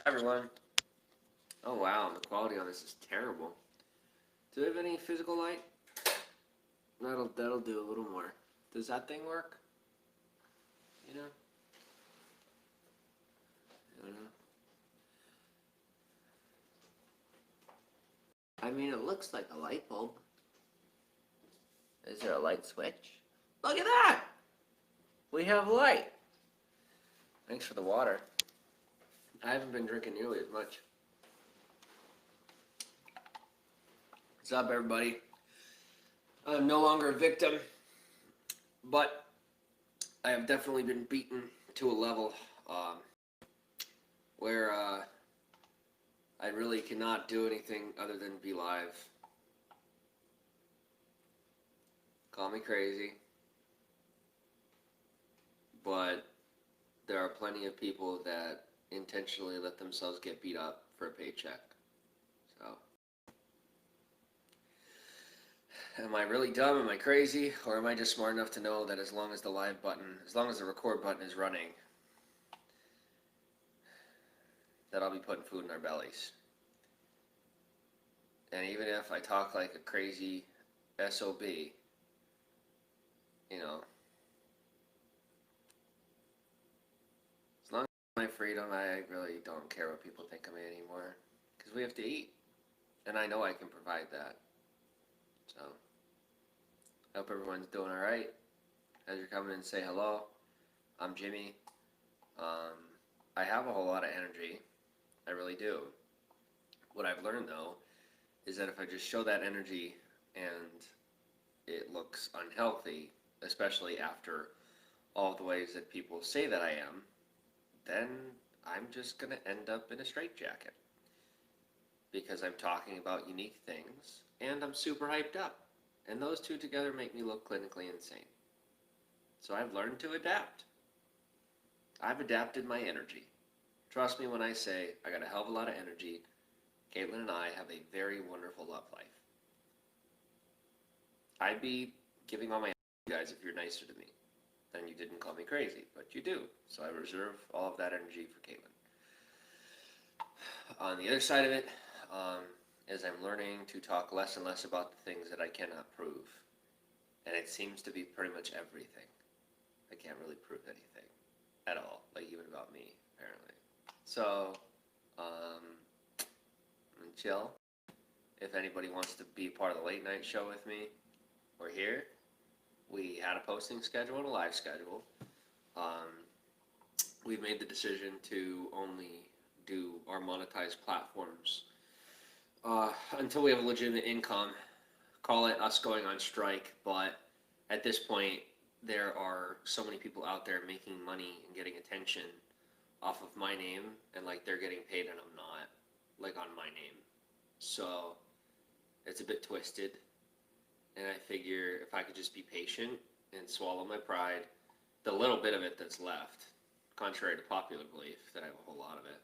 Everyone. Oh wow, the quality on this is terrible. Do they have any physical light? That'll do a little more. Does that thing work? You know? I don't know. I mean, it looks like a light bulb. Is there a light switch? Look at that! We have light. Thanks for the water. I haven't been drinking nearly as much. What's up, everybody? I'm no longer a victim, but I have definitely been beaten to a level where I really cannot do anything other than be live. Call me crazy, but there are plenty of people that intentionally let themselves get beat up for a paycheck. So, am I really dumb? Am I crazy? Or am I just smart enough to know that as long as the live button, as long as the record button is running, that I'll be putting food in our bellies? And even if I talk like a crazy SOB, you know, as long as my freedom, I really don't care what people think of me anymore. Because we have to eat. And I know I can provide that. So, I hope everyone's doing alright. As you're coming in, say hello. I'm Jimmy. I have a whole lot of energy. I really do. What I've learned, though, is that if I just show that energy and it looks unhealthy, especially after all the ways that people say that I am, then I'm just going to end up in a straitjacket. Because I'm talking about unique things, and I'm super hyped up. And those two together make me look clinically insane. So I've learned to adapt. I've adapted my energy. Trust me when I say I got a hell of a lot of energy. Katelyn and I have a very wonderful love life. I'd be giving all my energy to you guys if you're nicer to me. Then you didn't call me crazy, but you do. So I reserve all of that energy for Katelyn. On the other side of it, is I'm learning to talk less and less about the things that I cannot prove. And it seems to be pretty much everything. I can't really prove anything at all, like even about me, apparently. So, chill. If anybody wants to be part of the late night show with me, we're here. We had a posting schedule and a live schedule. We've made the decision to only do our monetized platforms until we have a legitimate income. Call it us going on strike, but at this point, there are so many people out there making money and getting attention off of my name, and like they're getting paid and I'm not, like on my name. So it's a bit twisted, and I figure if I could just be patient and swallow my pride, the little bit of it that's left, contrary to popular belief that I have a whole lot of it,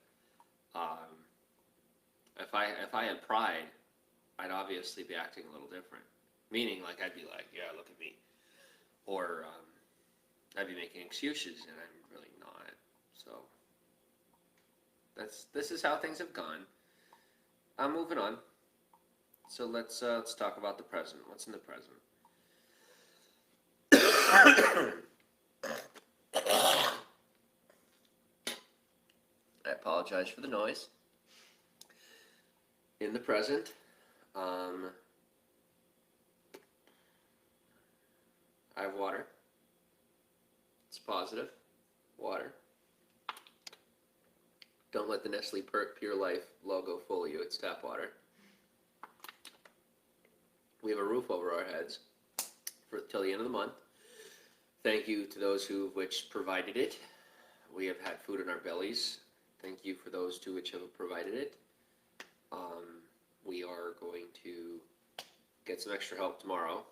if I had pride, I'd obviously be acting a little different. Meaning, like, I'd be like, yeah, look at me. Or I'd be making excuses, and I'm really not. So this is how things have gone. I'm moving on. So let's talk about the present. What's in the present? I apologize for the noise. In the present, I have water. It's positive. Water. Don't let the Nestle Pure Life logo fool you. It's tap water. We have a roof over our heads till the end of the month. Thank you to those which provided it. We have had food in our bellies. Thank you for those to which have provided it. We are going to get some extra help tomorrow.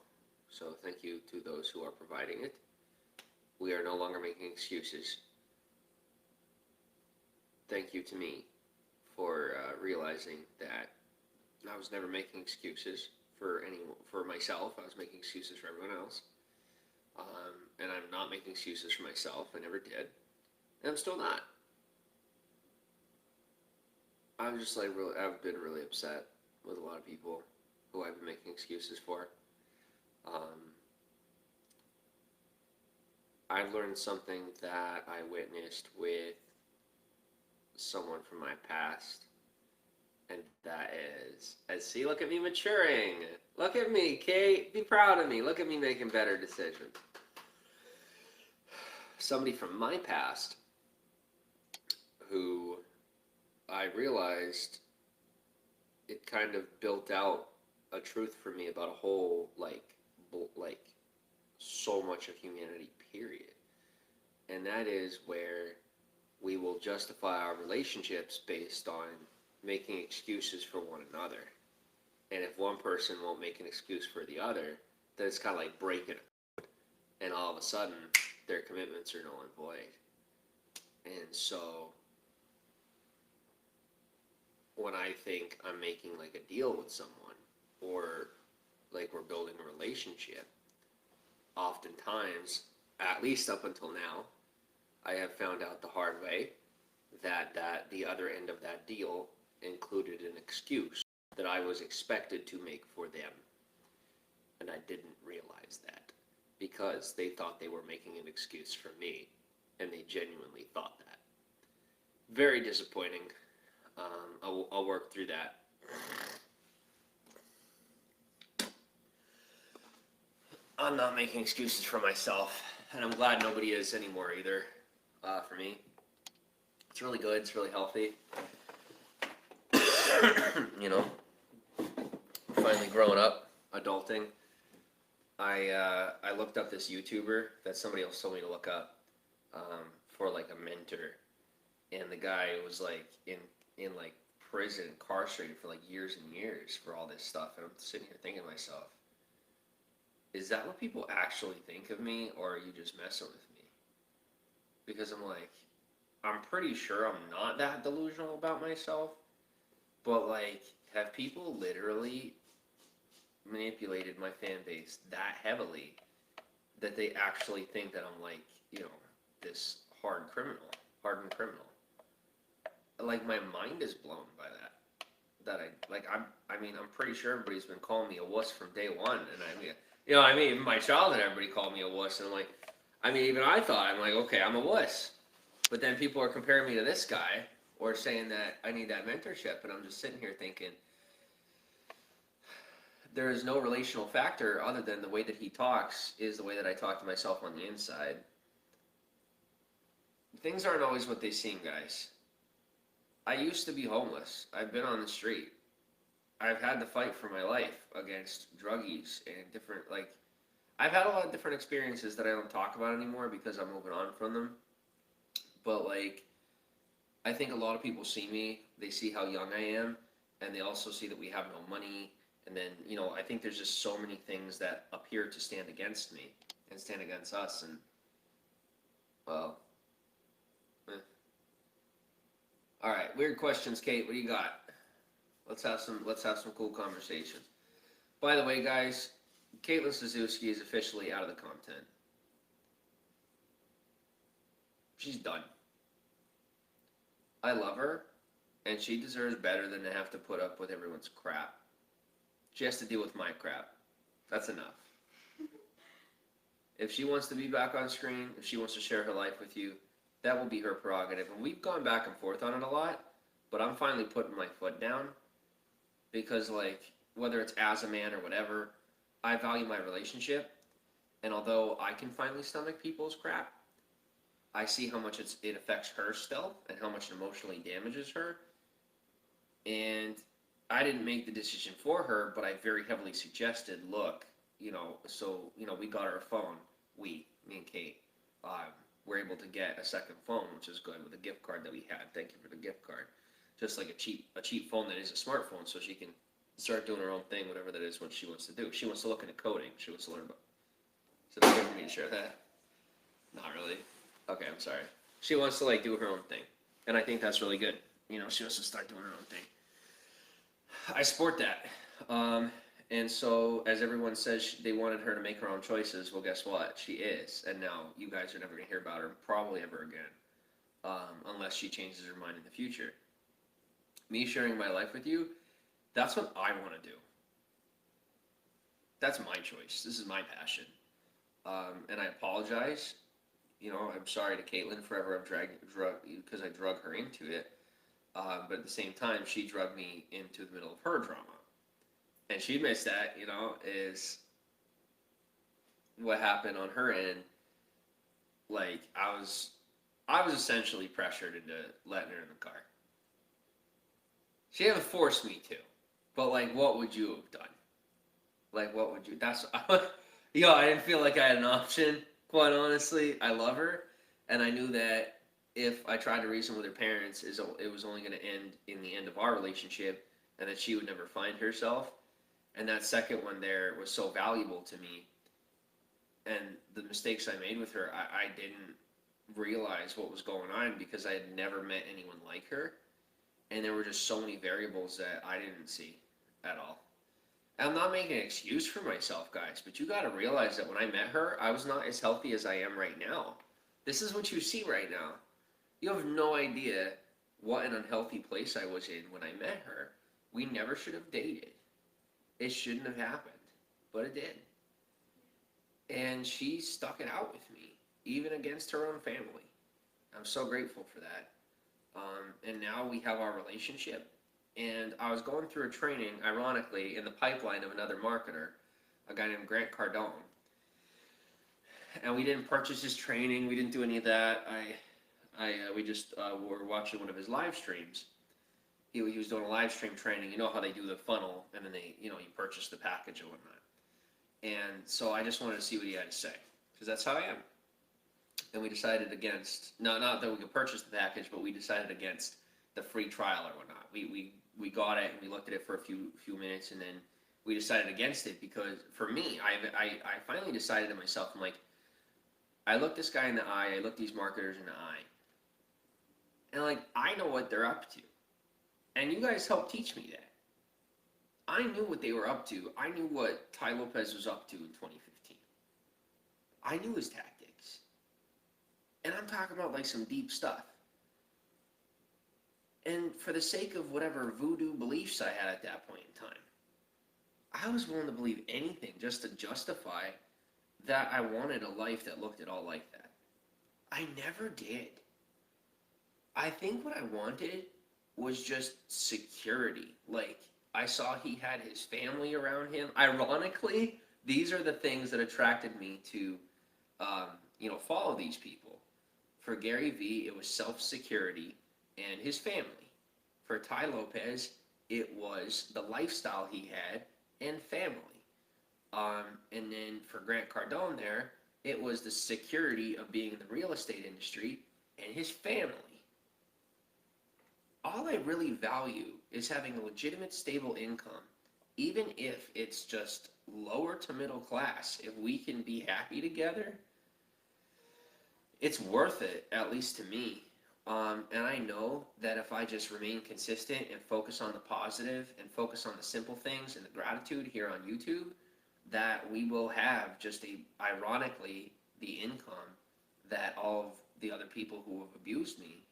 So thank you to those who are providing it. We are no longer making excuses. Thank you to me for realizing that I was never making excuses for myself. I was making excuses for everyone else. And I'm not making excuses for myself. I never did. And I'm still not. I'm just like really, I've been really upset with a lot of people who I've been making excuses for. Um, I've learned something that I witnessed with someone from my past, and that is, see, look at me maturing. Look at me, Kate. Be proud of me. Look at me making better decisions. Somebody from my past who I realized it kind of built out a truth for me about a whole like so much of humanity, period. And that is where we will justify our relationships based on making excuses for one another. And if one person won't make an excuse for the other, then it's kind of like breaking it. And all of a sudden, their commitments are null and void. And so, when I think I'm making like a deal with someone, or like we're building a relationship, oftentimes, at least up until now, I have found out the hard way that the other end of that deal included an excuse that I was expected to make for them. And I didn't realize that because they thought they were making an excuse for me, and they genuinely thought that. Very disappointing. I'll work through that. I'm not making excuses for myself, and I'm glad nobody is anymore either. For me, it's really good. It's really healthy. You know, finally growing up, adulting. I looked up this YouTuber that somebody else told me to look up for like a mentor, and the guy was like in like prison, incarcerated for like years and years for all this stuff, and I'm sitting here thinking to myself, is that what people actually think of me, or are you just messing with me? Because I'm like, I'm pretty sure I'm not that delusional about myself, but like, have people literally manipulated my fan base that heavily that they actually think that I'm like, you know, this hardened criminal. Like, my mind is blown by that. I mean, I'm pretty sure everybody's been calling me a wuss from day one, and I mean, you know, I mean, in my childhood, everybody called me a wuss, and I'm like, I mean, even I thought, I'm like, okay, I'm a wuss. But then people are comparing me to this guy, or saying that I need that mentorship, and I'm just sitting here thinking, there is no relational factor other than the way that he talks is the way that I talk to myself on the inside. Things aren't always what they seem, guys. I used to be homeless. I've been on the street. I've had to fight for my life against druggies and different, like, I've had a lot of different experiences that I don't talk about anymore because I'm moving on from them. But, like, I think a lot of people see me, they see how young I am, and they also see that we have no money. And then, you know, I think there's just so many things that appear to stand against me and stand against us. And, well, all right, weird questions, Kate. What do you got? Let's have some cool conversations. By the way, guys, Katelyn Suzuki is officially out of the content. She's done. I love her, and she deserves better than to have to put up with everyone's crap. She has to deal with my crap. That's enough. If she wants to be back on screen, if she wants to share her life with you, that will be her prerogative. And we've gone back and forth on it a lot, but I'm finally putting my foot down because, like, whether it's as a man or whatever, I value my relationship. And although I can finally stomach people's crap, I see how much it affects her still and how much it emotionally damages her. And I didn't make the decision for her, but I very heavily suggested, look, you know, so, you know, we got her a phone. Me and Kate, were able to get a second phone, which is good, with a gift card that we had. Thank you for the gift card. Just like a cheap phone that is a smartphone, so she can start doing her own thing, whatever that is, what she wants to do. She wants to look into coding. She wants to learn about. Is it okay for me to share that? Not really. Okay, I'm sorry. She wants to, like, do her own thing, and I think that's really good. You know, she wants to start doing her own thing. I support that. And so, as everyone says, they wanted her to make her own choices. Well, guess what? She is. And now you guys are never going to hear about her probably ever again, unless she changes her mind in the future. me sharing my life with you, that's what I want to do. That's my choice. This is my passion. And I apologize. I'm sorry to Katelyn forever. I've drug because I drug her into it. But at the same time, she drugged me into the middle of her drama, and she admits that. Is what happened on her end. Like I was essentially pressured into letting her in the car. She haven't forced me to, but like, what would you have done? Like, what would you? That's I didn't feel like I had an option. Quite honestly, I love her, and I knew that if I tried to reason with her parents, it was only going to end in the end of our relationship, and that she would never find herself. And that second one there was so valuable to me, and the mistakes I made with her, I didn't realize what was going on because I had never met anyone like her, and there were just so many variables that I didn't see at all. I'm not making an excuse for myself, guys, but you got to realize that when I met her, I was not as healthy as I am right now. This is what you see right now. You have no idea what an unhealthy place I was in when I met her. We never should have dated. It shouldn't have happened, but it did. And she stuck it out with me, even against her own family. I'm so grateful for that. And now we have our relationship. And I was going through a training, ironically, in the pipeline of another marketer, a guy named Grant Cardone. And we didn't purchase his training. We didn't do any of that. We just were watching one of his live streams. He was doing a live stream training. You know how they do the funnel, and then you purchase the package and whatnot. And so I just wanted to see what he had to say, because that's how I am. And we decided against, not that we could purchase the package, but we decided against the free trial or whatnot. We got it and we looked at it for a few minutes, and then we decided against it because for me, I finally decided to myself, I'm like, I look this guy in the eye, I look these marketers in the eye, and like, I know what they're up to. And you guys helped teach me that. I knew what they were up to. I knew what Tai Lopez was up to in 2015. I knew his tactics. And I'm talking about like some deep stuff. And for the sake of whatever voodoo beliefs I had at that point in time, I was willing to believe anything just to justify that I wanted a life that looked at all like that. I never did. I think what I wanted was just security. Like, I saw he had his family around him. Ironically, these are the things that attracted me to, follow these people. For Gary Vee, it was self-security and his family. For Tai Lopez, it was the lifestyle he had and family. And then for Grant Cardone there, it was the security of being in the real estate industry and his family. All I really value is having a legitimate, stable income, even if it's just lower to middle class. If we can be happy together, it's worth it, at least to me. And I know that if I just remain consistent and focus on the positive and focus on the simple things and the gratitude here on YouTube, that we will have just ironically, the income that all of the other people who have abused me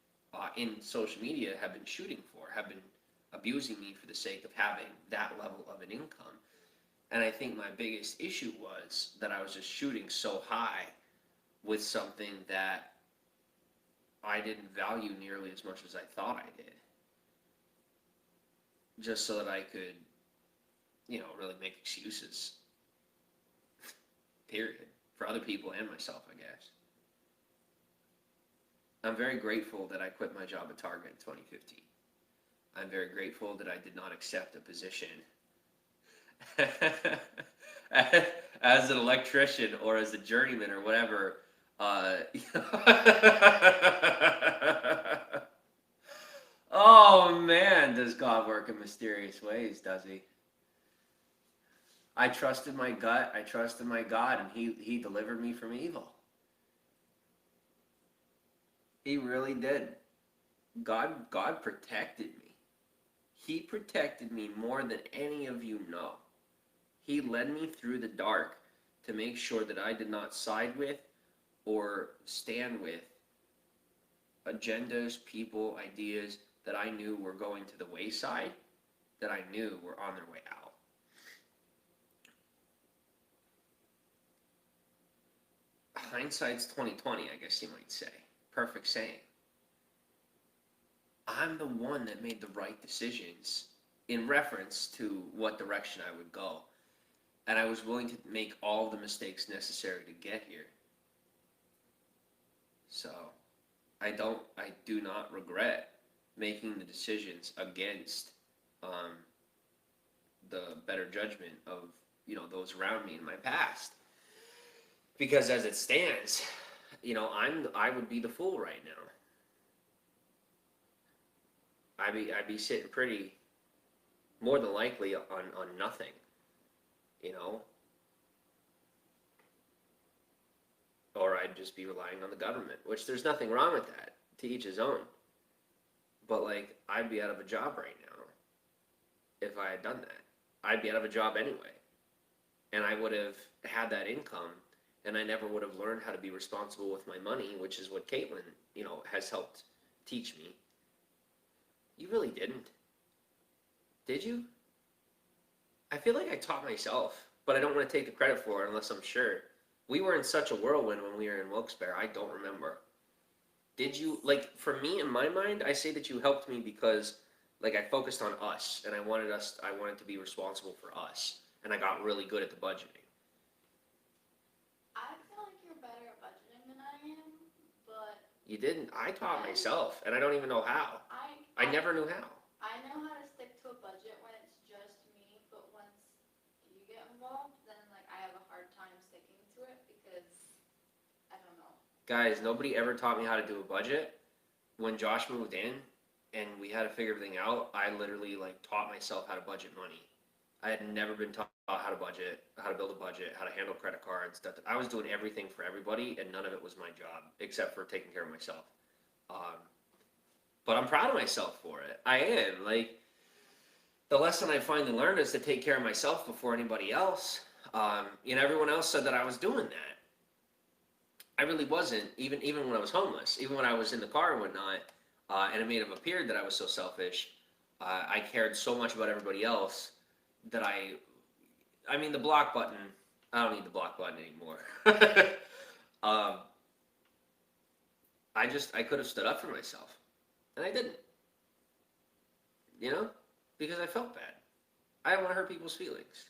in social media have been shooting for, have been abusing me for the sake of having that level of an income. And I think my biggest issue was that I was just shooting so high with something that I didn't value nearly as much as I thought I did. Just so that I could, really make excuses. Period. For other people and myself, I guess. I'm very grateful that I quit my job at Target in 2015. I'm very grateful that I did not accept a position as an electrician or as a journeyman or whatever. Oh man, does God work in mysterious ways, does he? I trusted my gut, I trusted my God, and he delivered me from evil. He really did. God protected me. He protected me more than any of you know. He led me through the dark to make sure that I did not side with or stand with agendas, people, ideas that I knew were going to the wayside, that I knew were on their way out. Hindsight's 2020, I guess you might say. Perfect saying. I'm the one that made the right decisions in reference to what direction I would go. And I was willing to make all the mistakes necessary to get here. So, I do not regret making the decisions against the better judgment of, those around me in my past. Because as it stands, I would be the fool right now. I'd be sitting pretty, more than likely, on nothing, or I'd just be relying on the government, which there's nothing wrong with that, to each his own. But, like, I'd be out of a job right now if I had done that. I'd be out of a job anyway. And I would have had that income, and I never would have learned how to be responsible with my money, which is what Katelyn, has helped teach me. You really didn't. Did you? I feel like I taught myself, but I don't want to take the credit for it unless I'm sure. We were in such a whirlwind when we were in Wilkes-Barre, I don't remember. Did you, like, for me, in my mind, I say that you helped me because, like, I focused on us, and I wanted to be responsible for us, and I got really good at the budgeting. I feel like you're better at budgeting than I am, but... You didn't. I taught myself, and I don't even know how. I never knew how. I know how to stick to a budget when it's just me, but once you get involved, then, like, I have a hard time sticking to it because, I don't know. Guys, nobody ever taught me how to do a budget. When Josh moved in, and we had to figure everything out, I literally, like, taught myself how to budget money. I had never been taught how to budget, how to build a budget, how to handle credit cards. I was doing everything for everybody, and none of it was my job, except for taking care of myself. But I'm proud of myself for it. I am. Like, the lesson I finally learned is to take care of myself before anybody else. Everyone else said that I was doing that. I really wasn't, even when I was homeless, even when I was in the car and whatnot, and it made it appear that I was so selfish. I cared so much about everybody else that the block button, I don't need the block button anymore. I could have stood up for myself, and I didn't, because I felt bad. I didn't want to hurt people's feelings.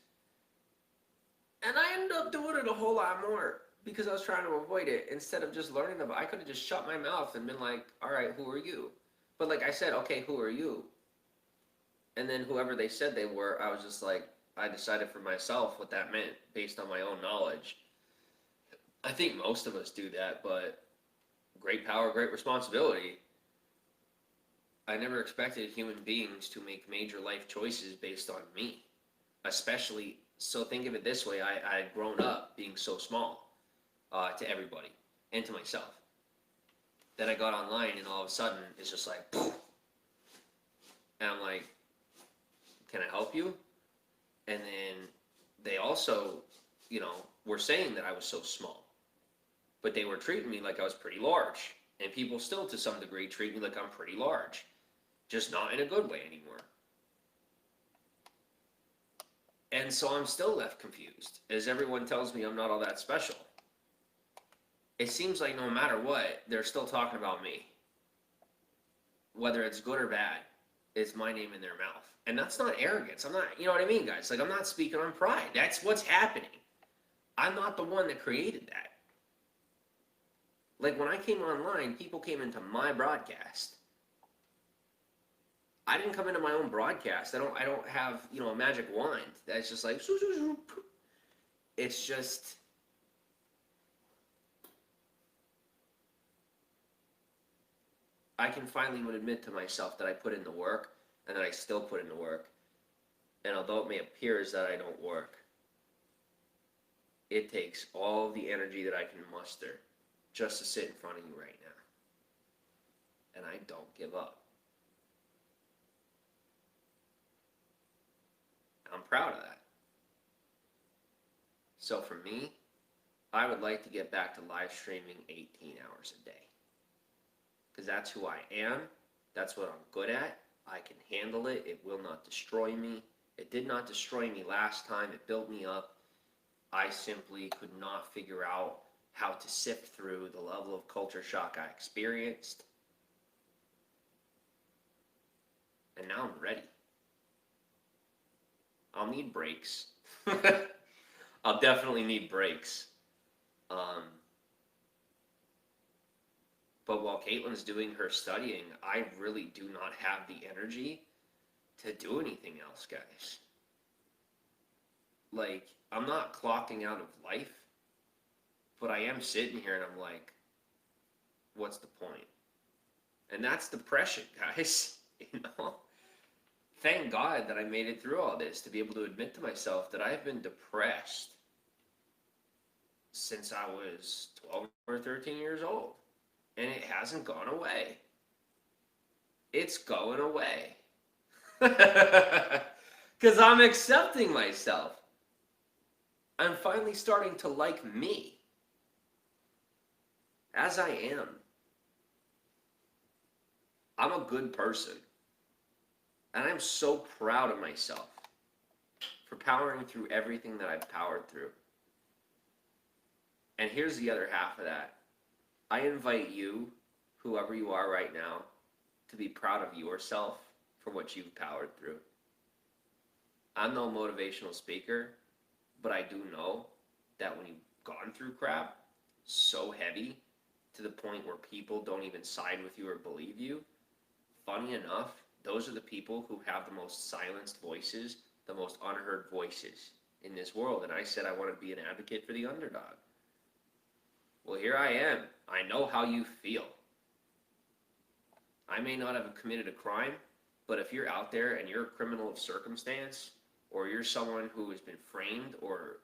And I ended up doing it a whole lot more because I was trying to avoid it instead of just learning about it. I could have just shut my mouth and been like, all right, who are you? But like I said, okay, who are you? And then whoever they said they were, I was just like, I decided for myself what that meant based on my own knowledge. I think most of us do that, but great power, great responsibility. I never expected human beings to make major life choices based on me. Especially, so think of it this way, I had grown up being so small to everybody and to myself. Then I got online and all of a sudden it's just like, poof. And I'm like, can I help you? And then they also, were saying that I was so small. But they were treating me like I was pretty large. And people still, to some degree, treat me like I'm pretty large. Just not in a good way anymore. And so I'm still left confused, as everyone tells me I'm not all that special. It seems like no matter what, they're still talking about me. Whether it's good or bad, it's my name in their mouth. And that's not arrogance. I'm not, you know what I mean, guys? Like, I'm not speaking on pride. That's what's happening. I'm not the one that created that. Like, when I came online, people came into my broadcast. I didn't come into my own broadcast. I don't have, a magic wand. That's just like, it's just, I can finally admit to myself that I put in the work, and that I still put in the work. And although it may appear as that I don't work, it takes all the energy that I can muster just to sit in front of you right now. And I don't give up. I'm proud of that. So for me, I would like to get back to live streaming 18 hours a day. Because that's who I am, That's what I'm good at. I can handle it. It will not destroy me. It did not destroy me last time. It built me up. I simply could not figure out how to sift through the level of culture shock I experienced. And now I'm ready. I'll need breaks. I'll definitely need breaks. Um, but while Katelyn's doing her studying, I really do not have the energy to do anything else, guys. Like, I'm not clocking out of life, but I am sitting here and I'm like, what's the point? And that's depression, guys. You know? Thank God that I made it through all this to be able to admit to myself that I've been depressed since I was 12 or 13 years old. And it hasn't gone away. It's going away. Because I'm accepting myself. I'm finally starting to like me as I am. I'm a good person. And I'm so proud of myself for powering through everything that I've powered through. And here's the other half of that. I invite you, whoever you are right now, to be proud of yourself for what you've powered through. I'm no motivational speaker, but I do know that when you've gone through crap so heavy to the point where people don't even side with you or believe you, funny enough, those are the people who have the most silenced voices, the most unheard voices in this world. And I said I want to be an advocate for the underdog. Well, here I am. I know how you feel. I may not have committed a crime, but if you're out there and you're a criminal of circumstance, or you're someone who has been framed or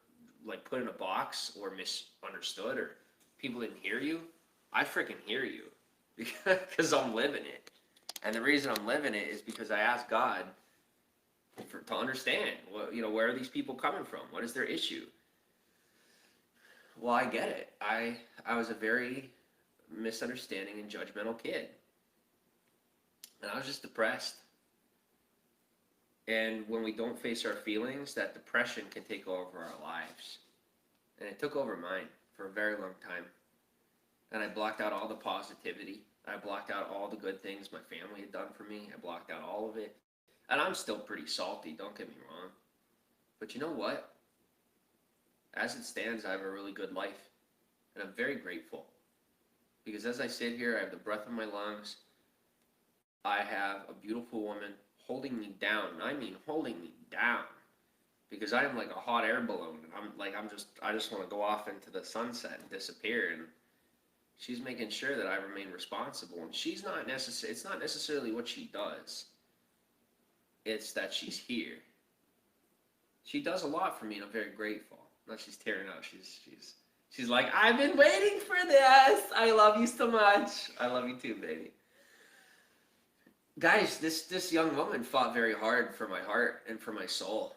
like put in a box or misunderstood, or people didn't hear you, I freaking hear you because I'm living it. And the reason I'm living it is because I asked God to understand, where are these people coming from? What is their issue? Well, I get it. I was a very misunderstanding and judgmental kid. And I was just depressed. And when we don't face our feelings, that depression can take over our lives. And it took over mine for a very long time. And I blocked out all the positivity. I blocked out all the good things my family had done for me. I blocked out all of it. And I'm still pretty salty, don't get me wrong. But you know what? As it stands, I have a really good life. And I'm very grateful. Because as I sit here, I have the breath in my lungs. I have a beautiful woman holding me down. I mean, holding me down. Because I am like a hot air balloon. And I just want to go off into the sunset and disappear. And she's making sure that I remain responsible. And it's not necessarily what she does. It's that she's here. She does a lot for me, and I'm very grateful. Now she's tearing up. She's like, I've been waiting for this. I love you so much. I love you too, baby. Guys, this young woman fought very hard for my heart and for my soul.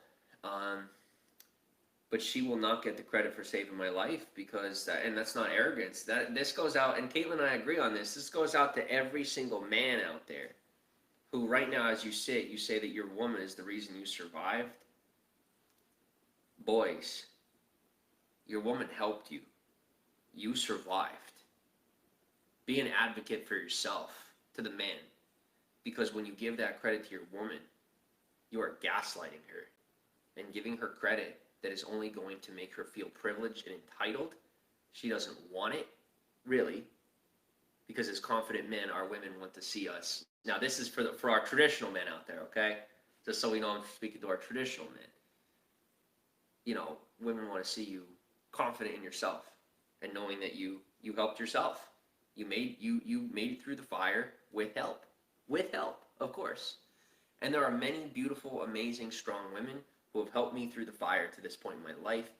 But she will not get the credit for saving my life and that's not arrogance. This goes out, and Katelyn and I agree on this. This goes out to every single man out there who right now, as you sit, you say that your woman is the reason you survived. Boys, your woman helped you. You survived. Be an advocate for yourself to the man. Because when you give that credit to your woman, you are gaslighting her and giving her credit that is only going to make her feel privileged and entitled. She doesn't want it, really, because as confident men, our women want to see us. Now, this is for our traditional men out there, okay? Just so we know I'm speaking to our traditional men. Women want to see you confident in yourself and knowing that you helped yourself. You made it through the fire with help. With help, of course. And there are many beautiful, amazing, strong women who have helped me through the fire to this point in my life.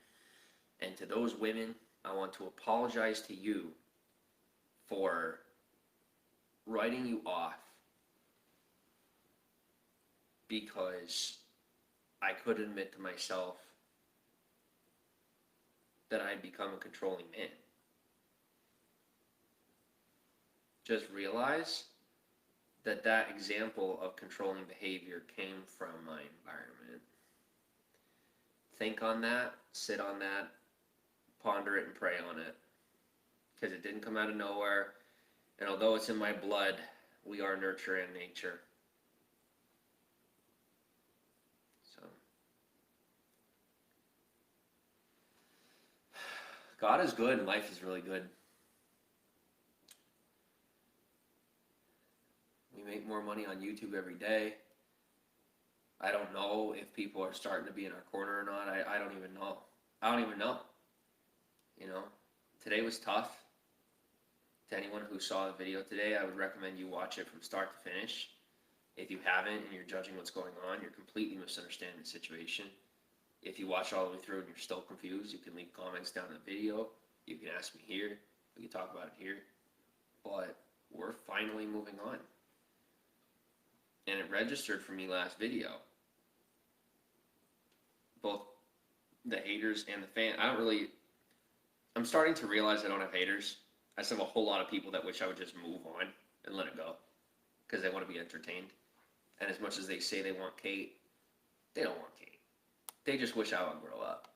And to those women, I want to apologize to you for writing you off because I couldn't admit to myself that I had become a controlling man. Just realize that example of controlling behavior came from my environment. Think on that, sit on that, ponder it, and pray on it. Because it didn't come out of nowhere, and although it's in my blood, we are nurture in nature. So, God is good and life is really good. We make more money on YouTube every day. I don't know if people are starting to be in our corner or not. I don't even know. I don't even know. You know, today was tough. To anyone who saw the video today, I would recommend you watch it from start to finish. If you haven't and you're judging what's going on, you're completely misunderstanding the situation. If you watch all the way through and you're still confused, you can leave comments down in the video. You can ask me here. We can talk about it here. But we're finally moving on. And it registered for me last video. Both the haters and the fan. I'm starting to realize I don't have haters. I still have a whole lot of people that wish I would just move on and let it go. Because they want to be entertained. And as much as they say they want Kate, they don't want Kate. They just wish I would grow up.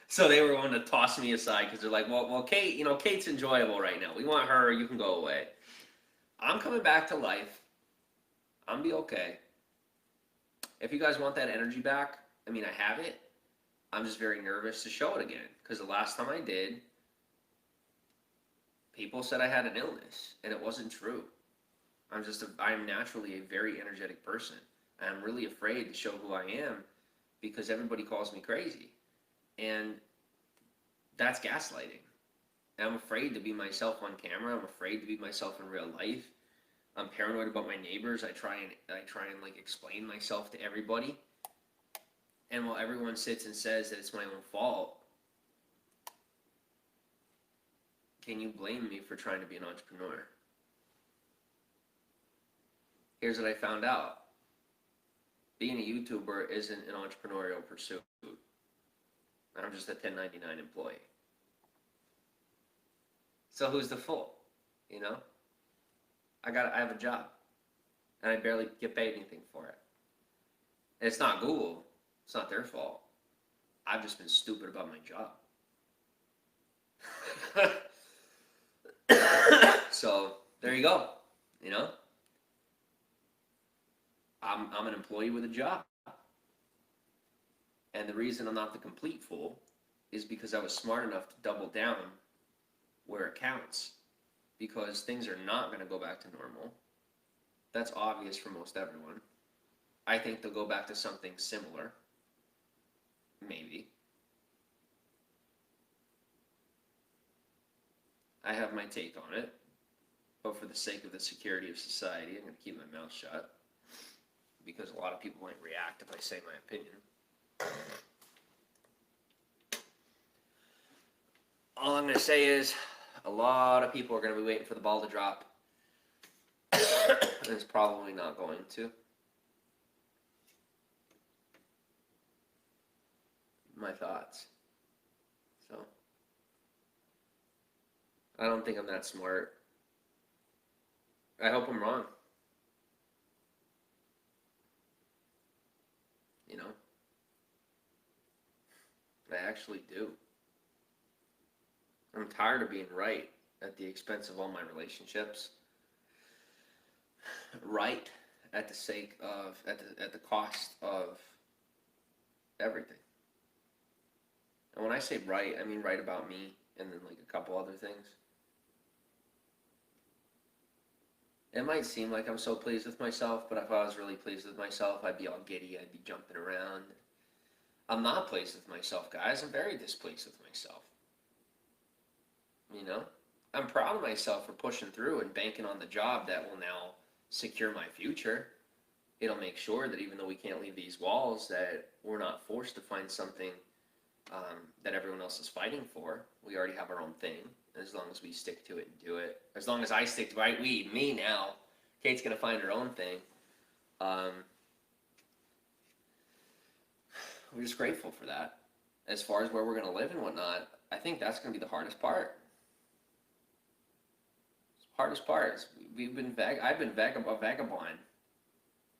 So they were wanting to toss me aside because they're like, well, Kate, Kate's enjoyable right now. We want her. You can go away. I'm coming back to life. I'm be okay. If you guys want that energy back, I have it. I'm just very nervous to show it again. Because the last time I did, people said I had an illness. And it wasn't true. I am naturally a very energetic person. And I'm really afraid to show who I am because everybody calls me crazy. And that's gaslighting. And I'm afraid to be myself on camera. I'm afraid to be myself in real life. I'm paranoid about my neighbors. I try and like explain myself to everybody. And while everyone sits and says that it's my own fault, can you blame me for trying to be an entrepreneur? Here's what I found out. Being a YouTuber isn't an entrepreneurial pursuit. I'm just a 1099 employee. So who's the fool? I have a job. And I barely get paid anything for it. And it's not Google. It's not their fault. I've just been stupid about my job. So there you go. I'm an employee with a job. And the reason I'm not the complete fool is because I was smart enough to double down where it counts. Because things are not going to go back to normal. That's obvious for most everyone. I think they'll go back to something similar. Maybe. I have my take on it. But for the sake of the security of society, I'm going to keep my mouth shut. Because a lot of people might react if I say my opinion. All I'm going to say is, a lot of people are going to be waiting for the ball to drop. And it's probably not going to. My thoughts. So, I don't think I'm that smart. I hope I'm wrong. I actually do. I'm tired of being right at the expense of all my relationships. Right at the cost of everything. And when I say right, I mean right about me and then like a couple other things. It might seem like I'm so pleased with myself, but if I was really pleased with myself, I'd be all giddy, I'd be jumping around. I'm not pleased with myself, guys. I'm very displeased with myself. I'm proud of myself for pushing through and banking on the job that will now secure my future. It'll make sure that even though we can't leave these walls, that we're not forced to find something that everyone else is fighting for. We already have our own thing. As long as we stick to it and do it. As long as I stick to it, me now. Kate's going to find her own thing. We're just grateful for that. As far as where we're going to live and whatnot, I think that's going to be the hardest part. Hardest part is I've been a vagabond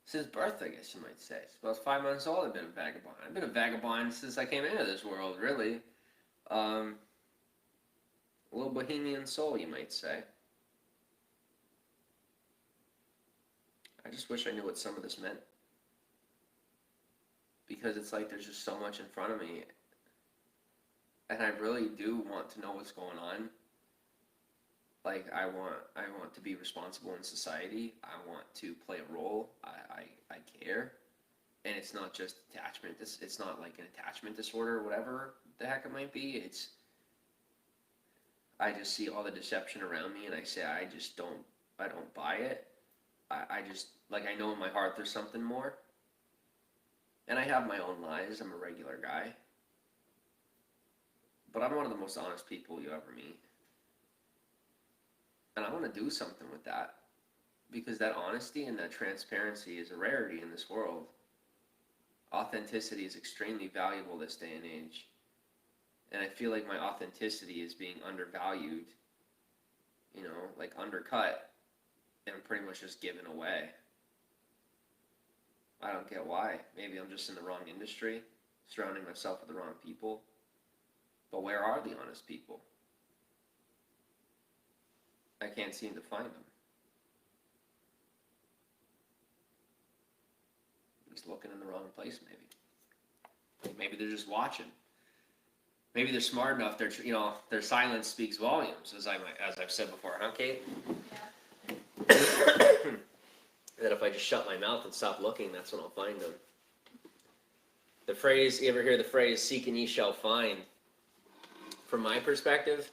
since birth, I guess you might say. Since I was 5 months old, I've been a vagabond. I've been a vagabond since I came into this world, really. A little bohemian soul, you might say. I just wish I knew what some of this meant. Because it's like there's just so much in front of me. And I really do want to know what's going on. Like, I want to be responsible in society. I want to play a role. I care. And it's not just attachment. It's not like an attachment disorder or whatever the heck it might be. I just see all the deception around me and I say I don't buy it. I just, like, I know in my heart there's something more. And I have my own lies. I'm a regular guy. But I'm one of the most honest people you ever meet. And I want to do something with that. Because that honesty and that transparency is a rarity in this world. Authenticity is extremely valuable this day and age. And I feel like my authenticity is being undervalued, like undercut, and pretty much just given away. I don't get why. Maybe I'm just in the wrong industry, surrounding myself with the wrong people. But where are the honest people? I can't seem to find them. I'm just looking in the wrong place, maybe. Maybe they're just watching. Maybe they're smart enough. Their silence speaks volumes, as I've said before, huh, Kate? Yeah. That if I just shut my mouth and stop looking, that's when I'll find them. The phrase, you ever hear the phrase, seek and ye shall find? From my perspective,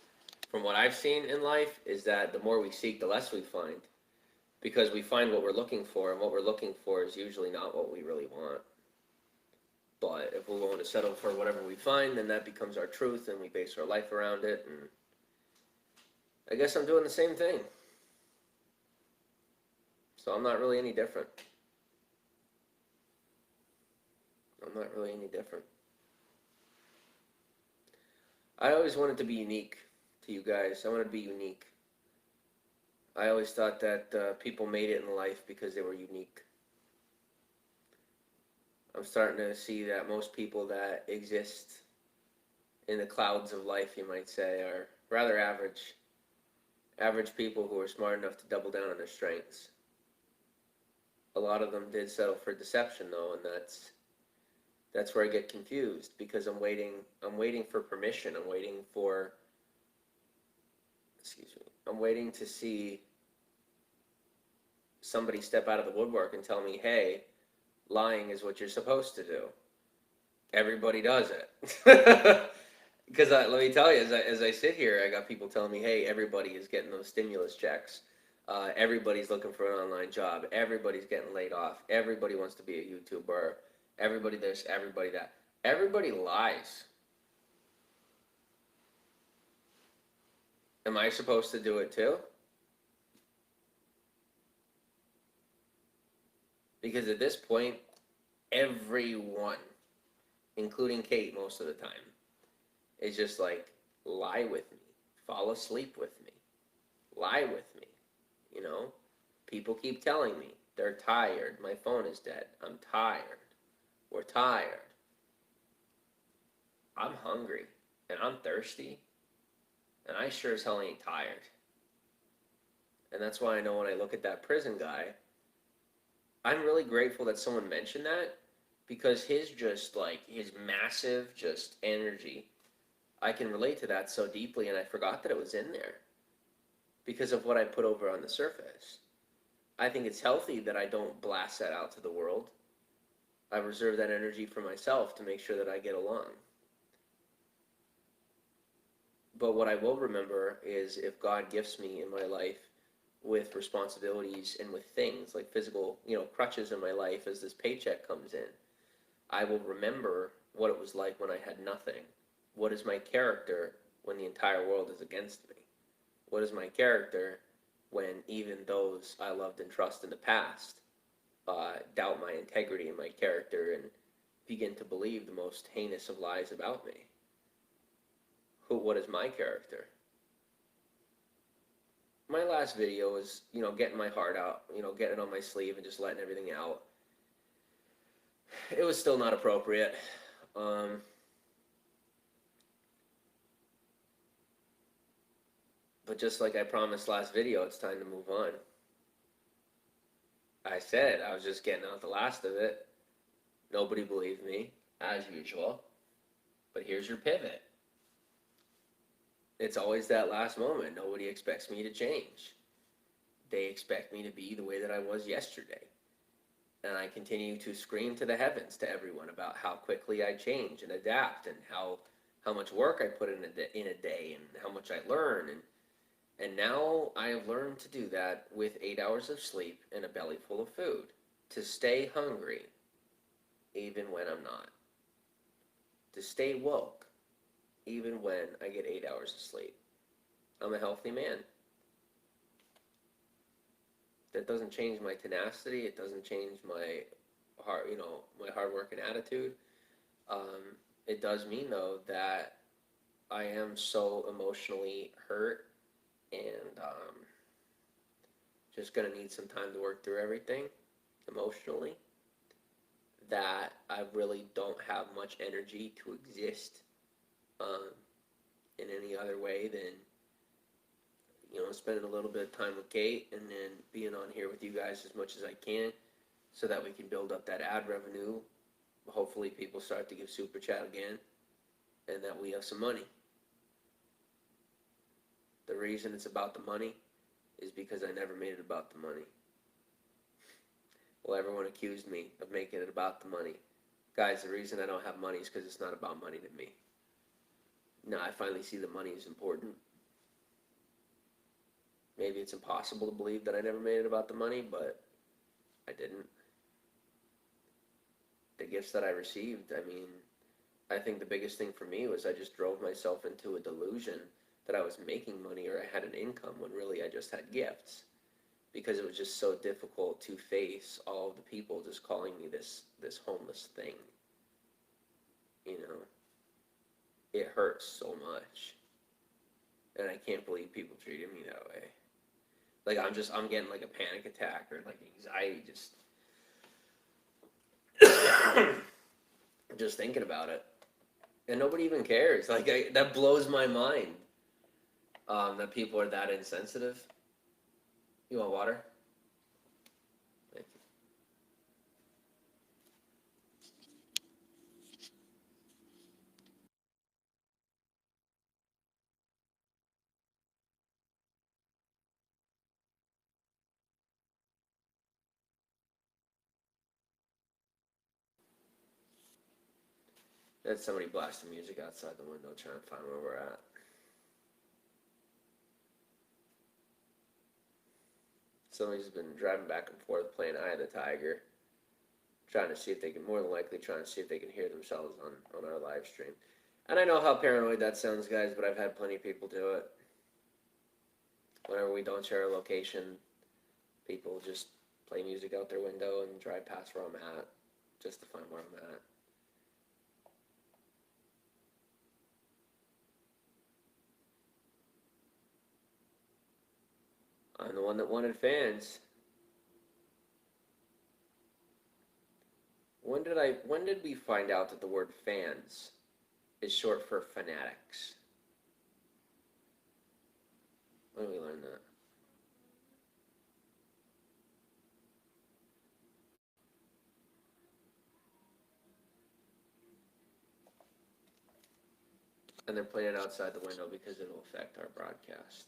from what I've seen in life, is that the more we seek, the less we find. Because we find what we're looking for, and what we're looking for is usually not what we really want. But if we're willing to settle for whatever we find, then that becomes our truth, and we base our life around it. And I guess I'm doing the same thing. So I'm not really any different. I'm not really any different. I always wanted to be unique to you guys. I wanted to be unique. I always thought that people made it in life because they were unique. I'm starting to see that most people that exist in the clouds of life, you might say, are rather average. Average people who are smart enough to double down on their strengths. A lot of them did settle for deception, though, and that's where I get confused, because I'm waiting for permission. I'm waiting to see somebody step out of the woodwork and tell me, hey, lying is what you're supposed to do. Everybody does it. Because let me tell you, as I sit here, I got people telling me, hey, everybody is getting those stimulus checks. Everybody's looking for an online job. Everybody's getting laid off. Everybody wants to be a YouTuber. Everybody this, everybody that. Everybody lies. Am I supposed to do it too? Because at this point, everyone, including Kate most of the time, is just like, lie with me. Fall asleep with me. Lie with me. People keep telling me they're tired. My phone is dead. I'm tired. We're tired. I'm hungry. And I'm thirsty. And I sure as hell ain't tired. And that's why I know when I look at that prison guy, I'm really grateful that someone mentioned that, because his massive just energy, I can relate to that so deeply, and I forgot that it was in there because of what I put over on the surface. I think it's healthy that I don't blast that out to the world. I reserve that energy for myself to make sure that I get along. But what I will remember is, if God gifts me in my life with responsibilities and with things like physical, crutches in my life as this paycheck comes in, I will remember what it was like when I had nothing. What is my character when the entire world is against me? What is my character when even those I loved and trust in the past doubt my integrity and my character and begin to believe the most heinous of lies about me? What is my character? my last video was, getting my heart out, getting it on my sleeve and just letting everything out. It was still not appropriate. Um, but just like I promised last video, it's time to move on. I said I was just getting out the last of it. Nobody believed me, as usual. But here's your pivot. It's always that last moment. Nobody expects me to change. They expect me to be the way that I was yesterday. And I continue to scream to the heavens to everyone about how quickly I change and adapt and how much work I put in a day and how much I learn. And now I have learned to do that with 8 hours of sleep and a belly full of food, to stay hungry even when I'm not, to stay woke even when I get 8 hours of sleep. I'm a healthy man. That doesn't change my tenacity. It doesn't change my hard work and attitude. It does mean though that I am so emotionally hurt and just gonna need some time to work through everything emotionally. That I really don't have much energy to exist um, in any other way than spending a little bit of time with Kate and then being on here with you guys as much as I can, so that we can build up that ad revenue. Hopefully, people start to give super chat again, and that we have some money. The reason it's about the money is because I never made it about the money. Well, everyone accused me of making it about the money. Guys, the reason I don't have money is because it's not about money to me. Now I finally see that money is important. Maybe it's impossible to believe that I never made it about the money, but I didn't. The gifts that I received, I mean, I think the biggest thing for me was I just drove myself into a delusion that I was making money or I had an income when really I just had gifts, because it was just so difficult to face all of the people just calling me this homeless thing. You know, it hurts so much, and I can't believe people treated me that way. Like I'm getting like a panic attack or like anxiety just thinking about it, and nobody even cares. Like that blows my mind. That people are that insensitive. You want water? Thank you. That's somebody blasting music outside the window trying to find where we're at. Somebody's been driving back and forth playing Eye of the Tiger, trying to see if they can, more than likely trying to see if they can hear themselves on our live stream. And I know how paranoid that sounds, guys, but I've had plenty of people do it. Whenever we don't share a location, people just play music out their window and drive past where I'm at just to find where I'm at. I'm the one that wanted fans. When did we find out that the word fans is short for fanatics? When did we learn that? And they're playing it outside the window because it'll affect our broadcast.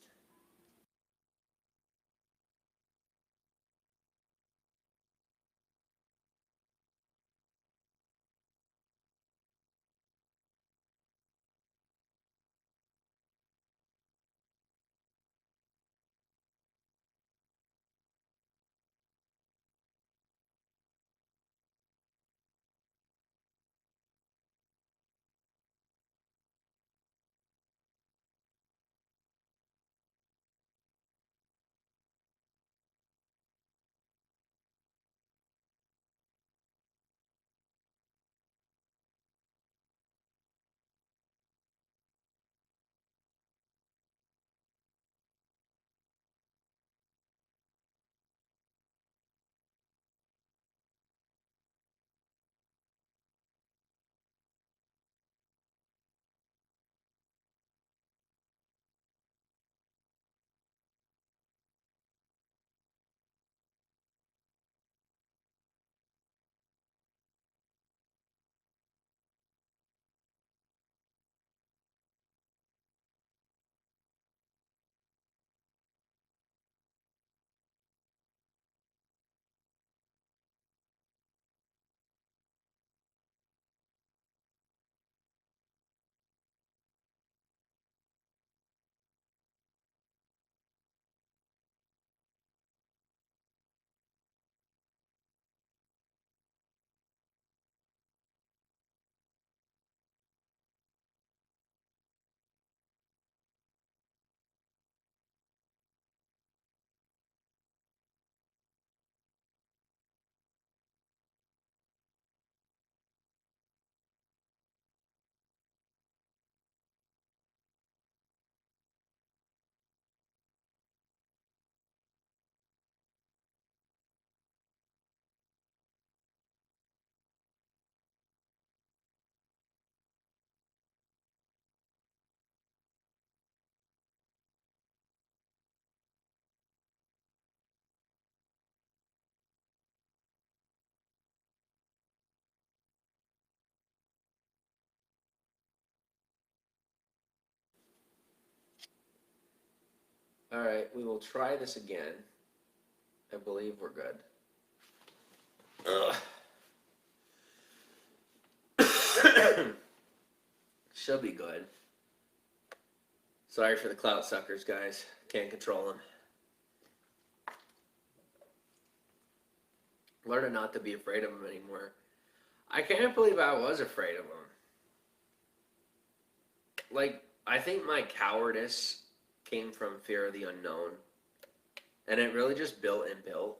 Alright, we will try this again. I believe we're good. Should be good. Sorry for the clout suckers, guys. Can't control them. Learning not to be afraid of them anymore. I can't believe I was afraid of them. Like, I think my cowardice came from fear of the unknown. And it really just built and built.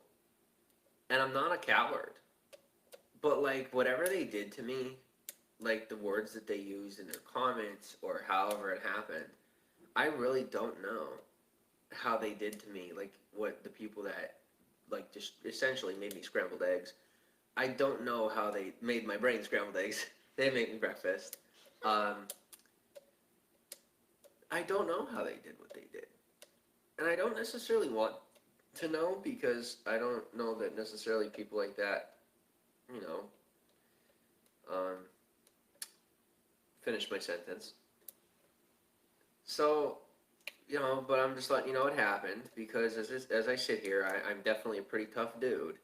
And I'm not a coward. But, like, whatever they did to me, like the words that they used in their comments or however it happened, I really don't know how they did to me. Like, what the people that, like, just essentially made me scrambled eggs. I don't know how they made my brain scrambled eggs. They made me breakfast. I don't know how they did what they did. And I don't necessarily want to know because I don't know that necessarily people like that, you know, finish my sentence. So, you know, but I'm just letting you know what happened because as I sit here, I'm definitely a pretty tough dude.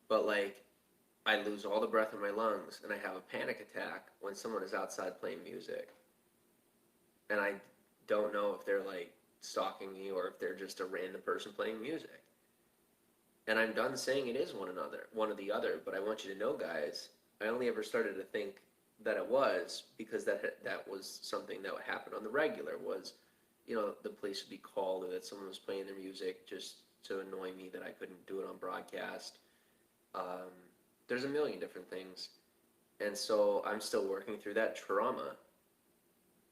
But, like, I lose all the breath in my lungs and I have a panic attack when someone is outside playing music. And I don't know if they're, like, stalking me or if they're just a random person playing music. And I'm done saying it is one or the other, but I want you to know, guys, I only ever started to think that it was because that was something that would happen on the regular was, you know, the police would be called or that someone was playing their music just to annoy me that I couldn't do it on broadcast. There's a million different things. And so I'm still working through that trauma.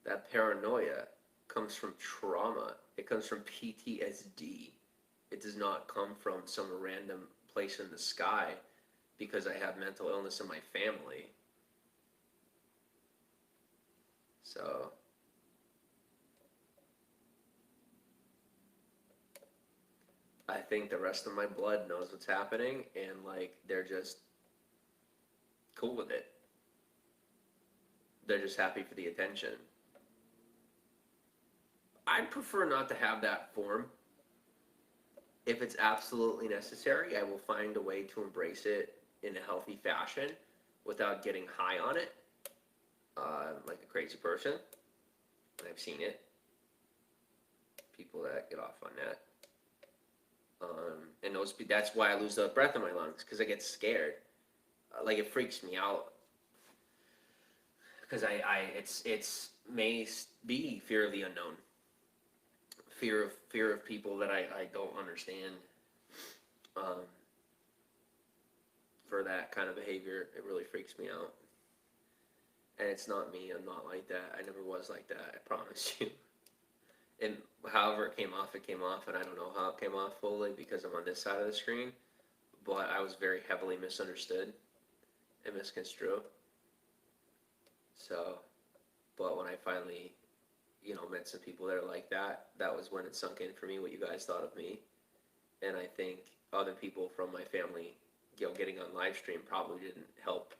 That paranoia comes from trauma. It comes from PTSD. It does not come from some random place in the sky because I have mental illness in my family. So, I think the rest of my blood knows what's happening and, like, they're just cool with it. They're just happy for the attention. I'd prefer not to have that form. If it's absolutely necessary, I will find a way to embrace it in a healthy fashion without getting high on it, like a crazy person. I've seen it. People that get off on that. And that's why I lose the breath in my lungs, because I get scared. Like, it freaks me out. Because it's may be fear of the unknown. Fear of people that I don't understand. For that kind of behavior, it really freaks me out. And it's not me. I'm not like that. I never was like that. I promise you. And however it came off, and I don't know how it came off fully because I'm on this side of the screen. But I was very heavily misunderstood and misconstrued. So, but when I finally, you know, met some people that are like that, that was when it sunk in for me what you guys thought of me. And I think other people from my family, you know, getting on live stream probably didn't help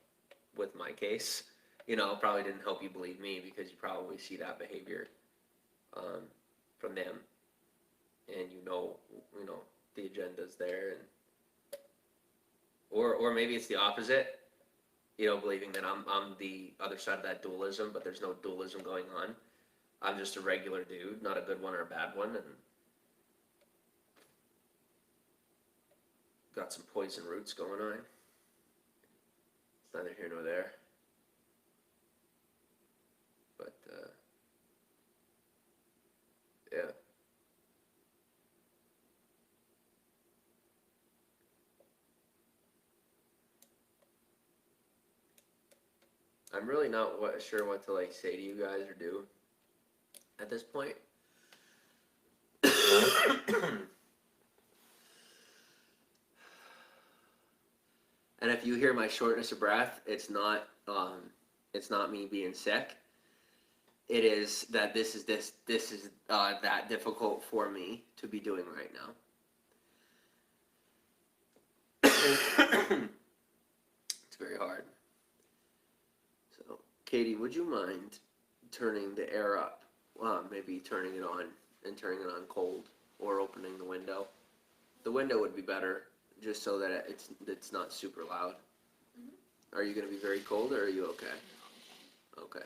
with my case. You know, probably didn't help you believe me because you probably see that behavior from them, and you know the agenda's there, and or maybe it's the opposite. You know, believing that I'm the other side of that dualism, but there's no dualism going on. I'm just a regular dude, not a good one or a bad one, and got some poison roots going on. It's neither here nor there. But, yeah. I'm really not sure what to, like, say to you guys or do at this point. And if you hear my shortness of breath, it's not me being sick. It is that this is that difficult for me to be doing right now. It's very hard. So, Katie, would you mind turning the air up? Maybe turning it on and turning it on cold. or opening the window. The window would be better, just so that it's not super loud. Are you going to be very cold, or are you okay? Okay.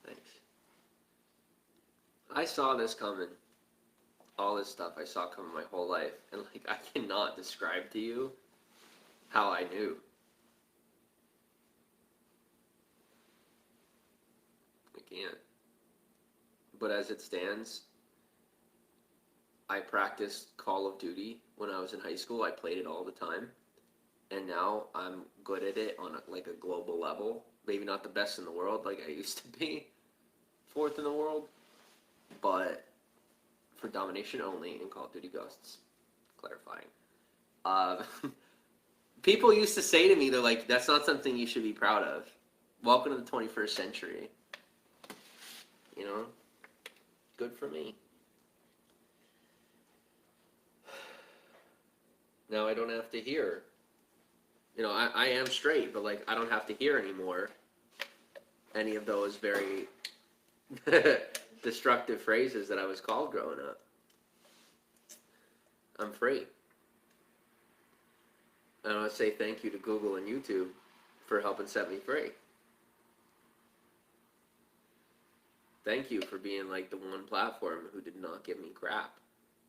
Thanks. I saw this coming. All this stuff I saw coming my whole life, and like I cannot describe to you how I knew. I can't. But as it stands, I practiced Call of Duty when I was in high school. I played it all the time, and now I'm good at it on like a global level. Maybe not the best in the world like I used to be, fourth in the world, but for domination only in Call of Duty Ghosts. Clarifying. Uh, people used to say to me, they're like, that's not something you should be proud of. Welcome to the 21st century. You know? Good for me. Now I don't have to hear. You know, I am straight, but like I don't have to hear anymore any of those very destructive phrases that I was called growing up. I'm free. And I want to say thank you to Google and YouTube for helping set me free. Thank you for being like the one platform who did not give me crap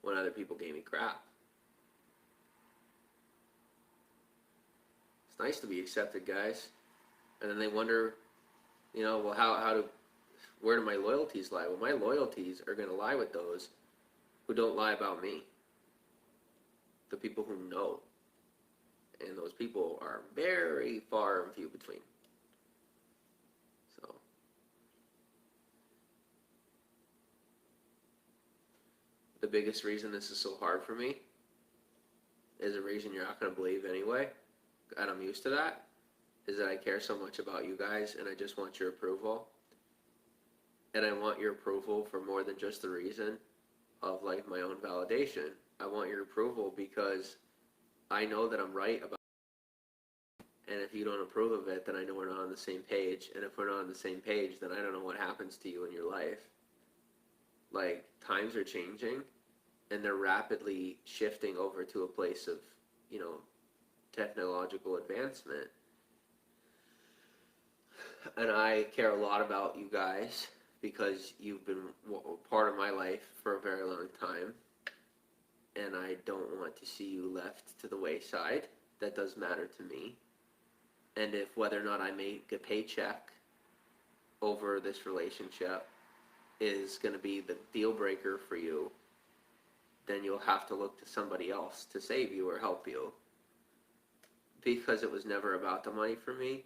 when other people gave me crap. It's nice to be accepted, guys. And then they wonder, you know, well, where do my loyalties lie? Well, my loyalties are going to lie with those who don't lie about me. The people who know. And those people are very far and few between. So, the biggest reason this is so hard for me is a reason you're not going to believe anyway, and I'm used to that, is that I care so much about you guys, and I just want your approval. And I want your approval for more than just the reason of like my own validation. I want your approval because I know that I'm right about it. And if you don't approve of it, then I know we're not on the same page. And if we're not on the same page, then I don't know what happens to you in your life. Like, times are changing, and they're rapidly shifting over to a place of, you know, technological advancement. And I care a lot about you guys because you've been part of my life for a very long time. And I don't want to see you left to the wayside. That does matter to me. And if whether or not I make a paycheck over this relationship is going to be the deal breaker for you, then you'll have to look to somebody else to save you or help you. Because it was never about the money for me,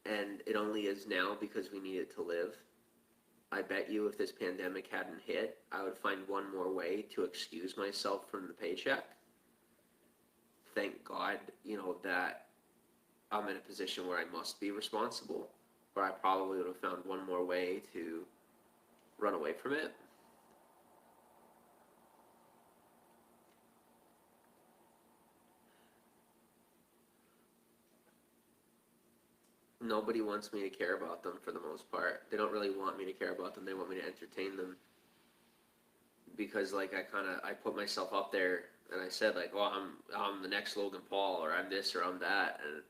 and it only is now because we need it to live. I bet you if this pandemic hadn't hit, I would find one more way to excuse myself from the paycheck. Thank God, you know, that I'm in a position where I must be responsible, or I probably would have found one more way to run away from it. Nobody wants me to care about them for the most part. They don't really want me to care about them. They want me to entertain them. Because like I put myself up there and I said like, well, I'm the next Logan Paul, or I'm this or I'm that, and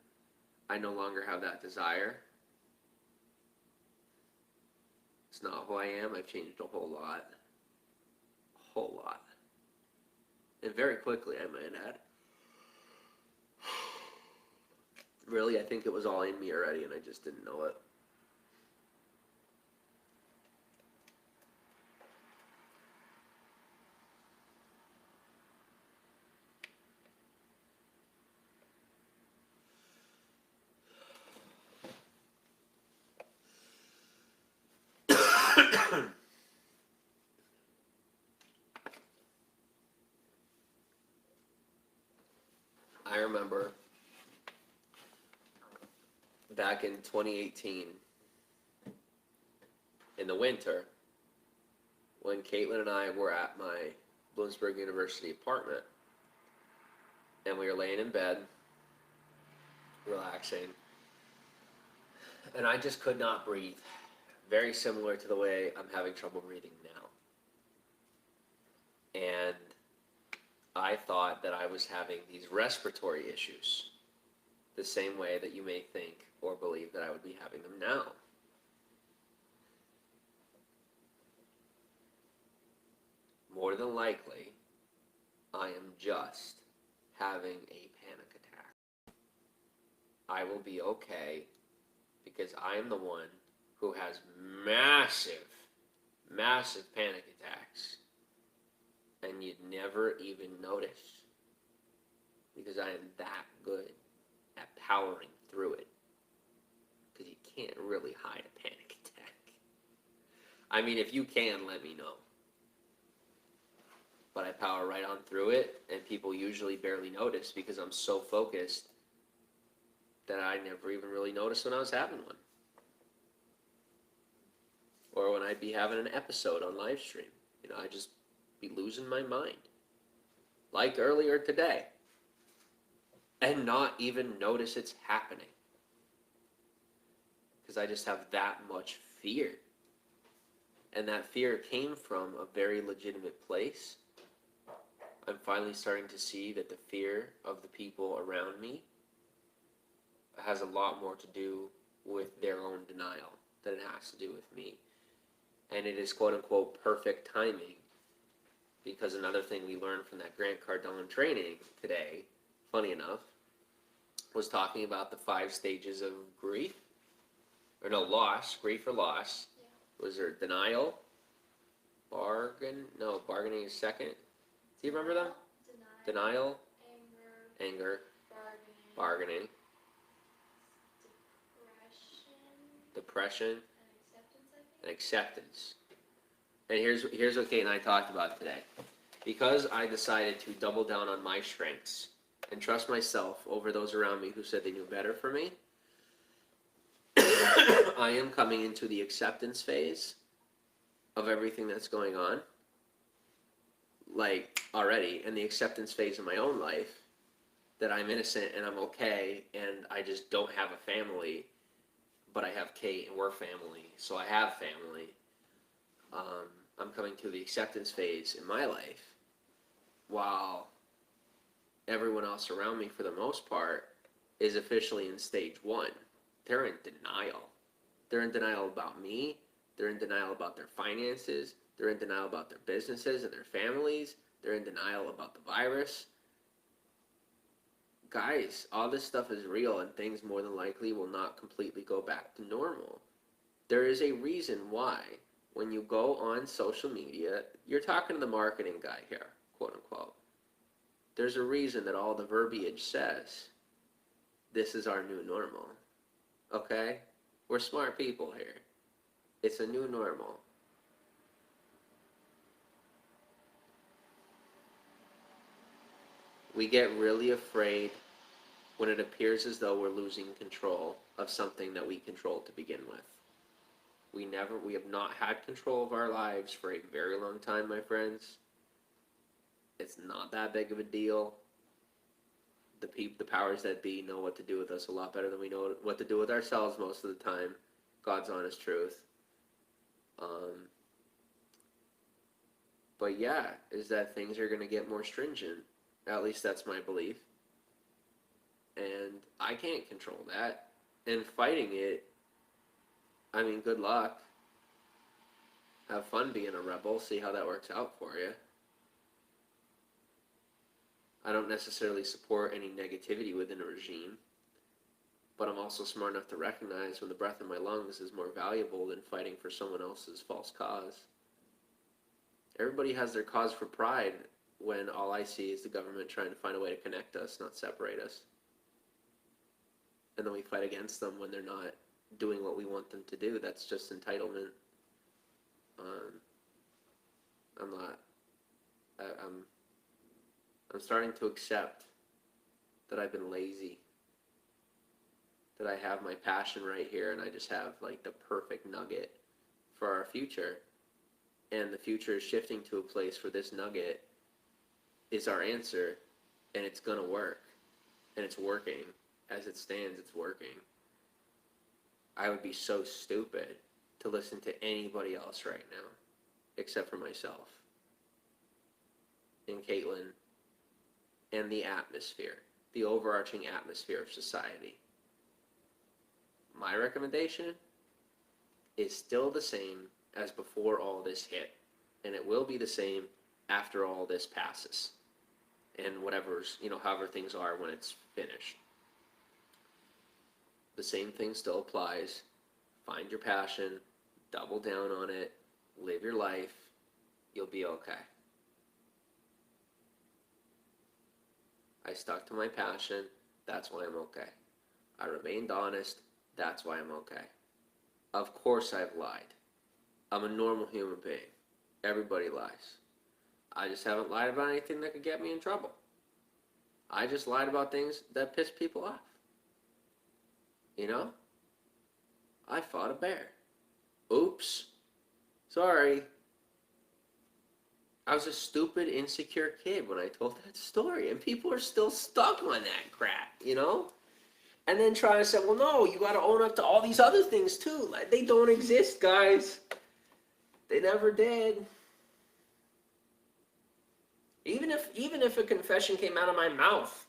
I no longer have that desire. It's not who I am. I've changed a whole lot. A whole lot. And very quickly, I might add. Really, I think it was all in me already and I just didn't know it. I remember back in 2018, in the winter, when Katelyn and I were at my Bloomsburg University apartment. And we were laying in bed, relaxing. And I just could not breathe. Very similar to the way I'm having trouble breathing now. And I thought that I was having these respiratory issues, the same way that you may think or believe that I would be having them now. More than likely, I am just having a panic attack. I will be okay because I am the one who has massive, massive panic attacks. And you'd never even notice because I am that good at powering through it. Because you can't really hide a panic attack. I mean, if you can, let me know. But I power right on through it, and people usually barely notice because I'm so focused that I never even really noticed when I was having one. Or when I'd be having an episode on live stream. I'd just be losing my mind. Like earlier today. And not even notice it's happening. Because I just have that much fear. And that fear came from a very legitimate place. I'm finally starting to see that the fear of the people around me has a lot more to do with their own denial than it has to do with me. And it is quote-unquote perfect timing, because another thing we learned from that Grant Cardone training today, funny enough, was talking about the 5 stages of grief. Or no, loss. Grief or loss. Yeah. Was there denial? Bargaining is second. Do you remember them? Denial. Anger. Bargaining. Depression. And acceptance. And here's what Kate and I talked about today. Because I decided to double down on my strengths and trust myself over those around me who said they knew better for me, I am coming into the acceptance phase of everything that's going on, like already, and the acceptance phase of my own life, that I'm innocent and I'm okay, and I just don't have a family, but I have Kate and we're family, so I have family. I'm coming to the acceptance phase in my life, while everyone else around me, for the most part, is officially in stage 1. They're in denial. They're in denial about me. They're in denial about their finances. They're in denial about their businesses and their families. They're in denial about the virus. Guys, all this stuff is real, and things more than likely will not completely go back to normal. There is a reason why, when you go on social media, you're talking to the marketing guy here, quote unquote. There's a reason that all the verbiage says, this is our new normal. Okay? We're smart people here. It's a new normal. We get really afraid when it appears as though we're losing control of something that we controlled to begin with. We have not had control of our lives for a very long time, my friends. It's not that big of a deal. The powers that be know what to do with us a lot better than we know what to do with ourselves most of the time. God's honest truth. But yeah, is that things are going to get more stringent. At least that's my belief. And I can't control that. And fighting it, I mean, good luck. Have fun being a rebel. See how that works out for you. I don't necessarily support any negativity within a regime, but I'm also smart enough to recognize when the breath in my lungs is more valuable than fighting for someone else's false cause. Everybody has their cause for pride when all I see is the government trying to find a way to connect us, not separate us. And then we fight against them when they're not doing what we want them to do. That's just entitlement. I'm starting to accept that I've been lazy, that I have my passion right here, and I just have like the perfect nugget for our future. And the future is shifting to a place where this nugget is our answer, and it's going to work, and it's working. As it stands, it's working. I would be so stupid to listen to anybody else right now, except for myself and Katelyn and the atmosphere, the overarching atmosphere of society. My recommendation is still the same as before all this hit, and it will be the same after all this passes, and whatever's, however things are when it's finished. The same thing still applies. Find your passion, double down on it, live your life, you'll be okay. I stuck to my passion, that's why I'm okay. I remained honest, that's why I'm okay. Of course I've lied. I'm a normal human being. Everybody lies. I just haven't lied about anything that could get me in trouble. I just lied about things that piss people off. I fought a bear. Oops. Sorry. I was a stupid, insecure kid when I told that story, and people are still stuck on that crap, And then trying to say, well, no, you got to own up to all these other things too. Like, they don't exist, guys. They never did. Even if a confession came out of my mouth,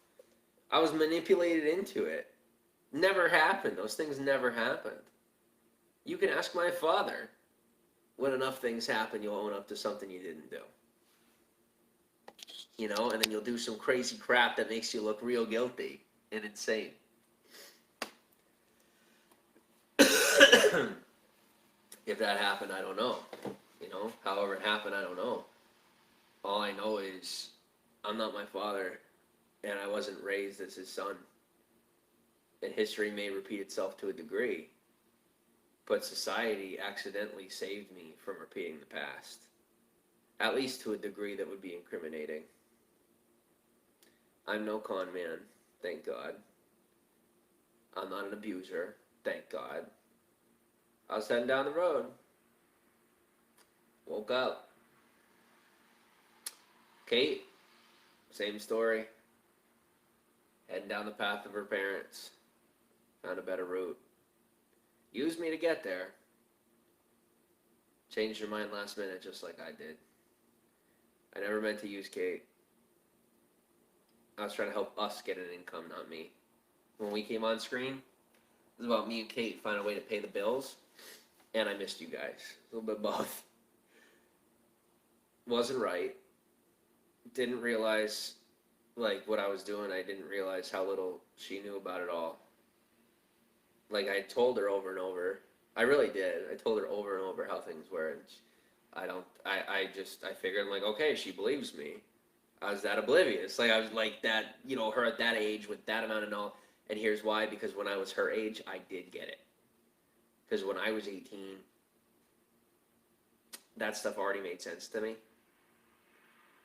I was manipulated into it. Never happened. Those things never happened. You can ask my father. When enough things happen, you'll own up to something you didn't do. And then you'll do some crazy crap that makes you look real guilty and insane. If that happened, I don't know. However it happened, I don't know. All I know is I'm not my father, and I wasn't raised as his son. And history may repeat itself to a degree, but society accidentally saved me from repeating the past. At least to a degree that would be incriminating. I'm no con man, thank God. I'm not an abuser, thank God. I was heading down the road. Woke up. Kate, same story. Heading down the path of her parents. Found a better route. Used me to get there. Changed her mind last minute just like I did. I never meant to use Kate. I was trying to help us get an income, not me. When we came on screen, it was about me and Kate finding a way to pay the bills, and I missed you guys. A little bit of both. Wasn't right. Didn't realize, what I was doing. I didn't realize how little she knew about it all. I told her over and over. I really did. I told her over and over how things were, and I figured, okay, she believes me. I was that oblivious. I was like that, her at that age with that amount of knowledge. And here's why, because when I was her age, I did get it. Because when I was 18, that stuff already made sense to me.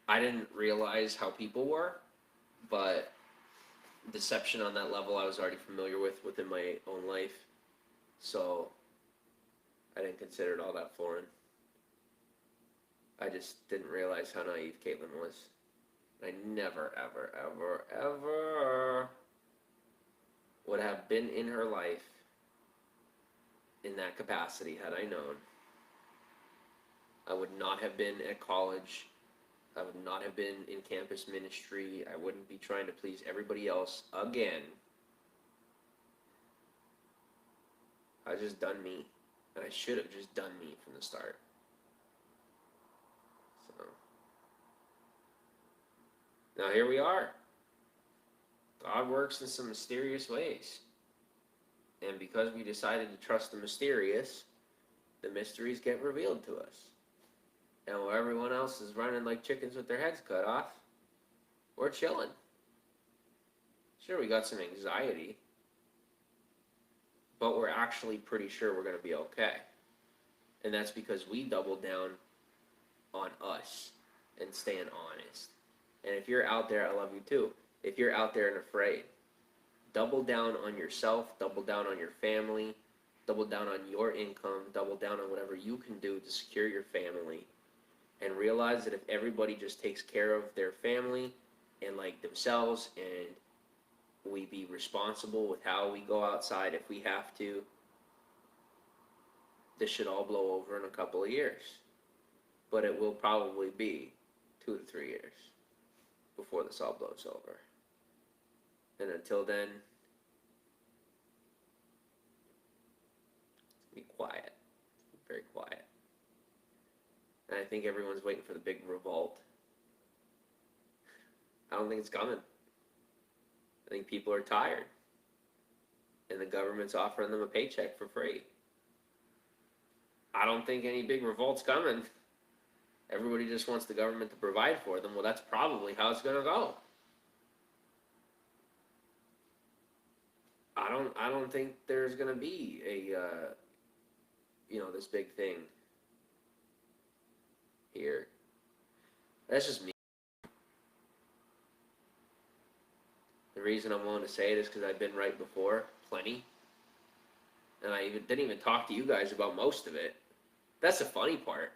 I didn't realize how people were, but deception on that level I was already familiar with within my own life. So I didn't consider it all that foreign. I just didn't realize how naive Katelyn was. I never, ever, ever, ever would have been in her life in that capacity had I known. I would not have been at college. I would not have been in campus ministry. I wouldn't be trying to please everybody else again. I just done me. And I should have just done me from the start. So now here we are. God works in some mysterious ways. And because we decided to trust the mysterious, the mysteries get revealed to us. And while everyone else is running like chickens with their heads cut off, we're chilling. Sure, we got some anxiety, but we're actually pretty sure we're going to be okay. And that's because we doubled down on us and staying honest. And if you're out there, I love you too. If you're out there and afraid, double down on yourself, double down on your family, double down on your income, double down on whatever you can do to secure your family. and realize that if everybody just takes care of their family and like themselves, and we be responsible with how we go outside if we have to, this should all blow over in a couple of years. But it will probably be 2 to 3 years before this all blows over. And until then, be quiet. Be very quiet. And I think everyone's waiting for the big revolt. I don't think it's coming. I think people are tired. And the government's offering them a paycheck for free. I don't think any big revolt's coming. Everybody just wants the government to provide for them. Well, that's probably how it's going to go. I don't think there's going to be a this big thing here. That's just me. The reason I'm willing to say it is because I've been right before, plenty. And I didn't even talk to you guys about most of it. That's the funny part.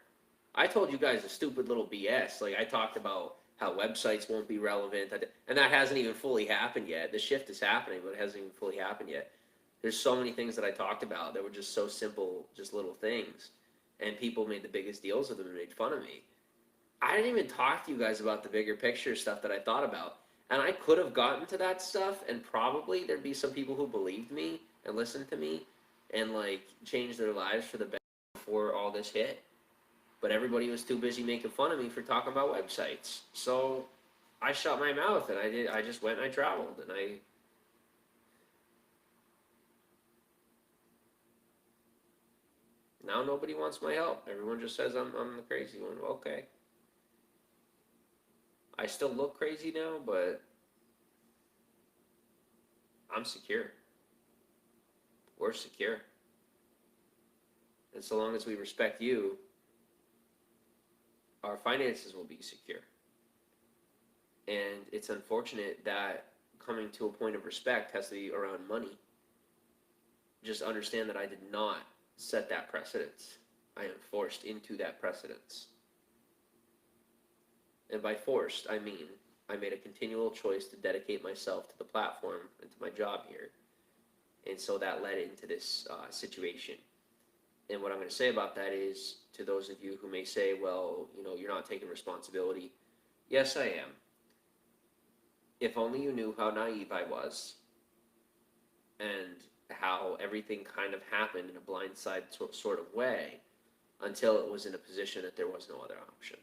I told you guys a stupid little BS. Like, I talked about how websites won't be relevant. And that hasn't even fully happened yet. The shift is happening, but it hasn't even fully happened yet. There's so many things that I talked about that were just so simple, just little things. And people made the biggest deals of them and made fun of me. I didn't even talk to you guys about the bigger picture stuff that I thought about. And I could have gotten to that stuff, and probably there'd be some people who believed me and listened to me and, like, changed their lives for the better before all this hit. But everybody was too busy making fun of me for talking about websites. So I shut my mouth, and I just went and I traveled, and now nobody wants my help. Everyone just says I'm the crazy one. Okay. I still look crazy now, but I'm secure. We're secure. And so long as we respect you, our finances will be secure. And it's unfortunate that coming to a point of respect has to be around money. Just understand that I did not set that precedence. I am forced into that precedence. And by forced, I mean I made a continual choice to dedicate myself to the platform and to my job here. And so that led into this situation. And what I'm going to say about that is, to those of you who may say, well, you're not taking responsibility. Yes, I am. If only you knew how naive I was and how everything kind of happened in a blindside sort of way until it was in a position that there was no other option.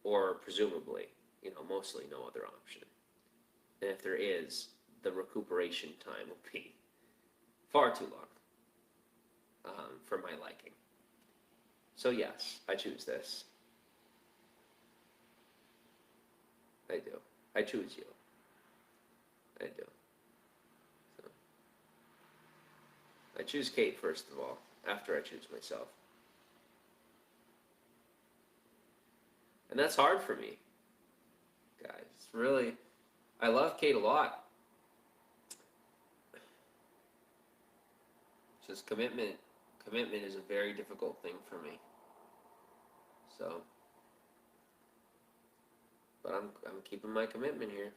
Or presumably, mostly no other option. And if there is, the recuperation time will be far too long for my liking. So yes, I choose this. I do. I choose you. I do. So, I choose Kate first of all, after I choose myself. And that's hard for me, guys. It's really, I love Kate a lot. It's just commitment is a very difficult thing for me. So, but I'm keeping my commitment here.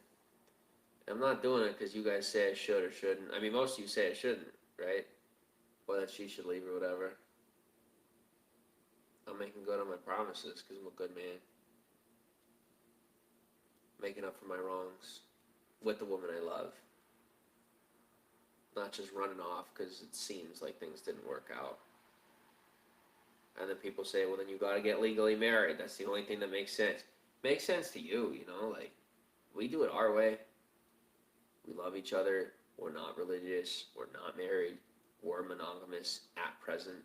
I'm not doing it because you guys say I should or shouldn't. I mean, most of you say I shouldn't, right? Or that she should leave or whatever. I'm making good on my promises because I'm a good man. Making up for my wrongs with the woman I love. Not just running off because it seems like things didn't work out. And then people say, well, then you got to get legally married. That's the only thing that makes sense. Makes sense to you, like, we do it our way. We love each other. We're not religious. We're not married. We're monogamous at present.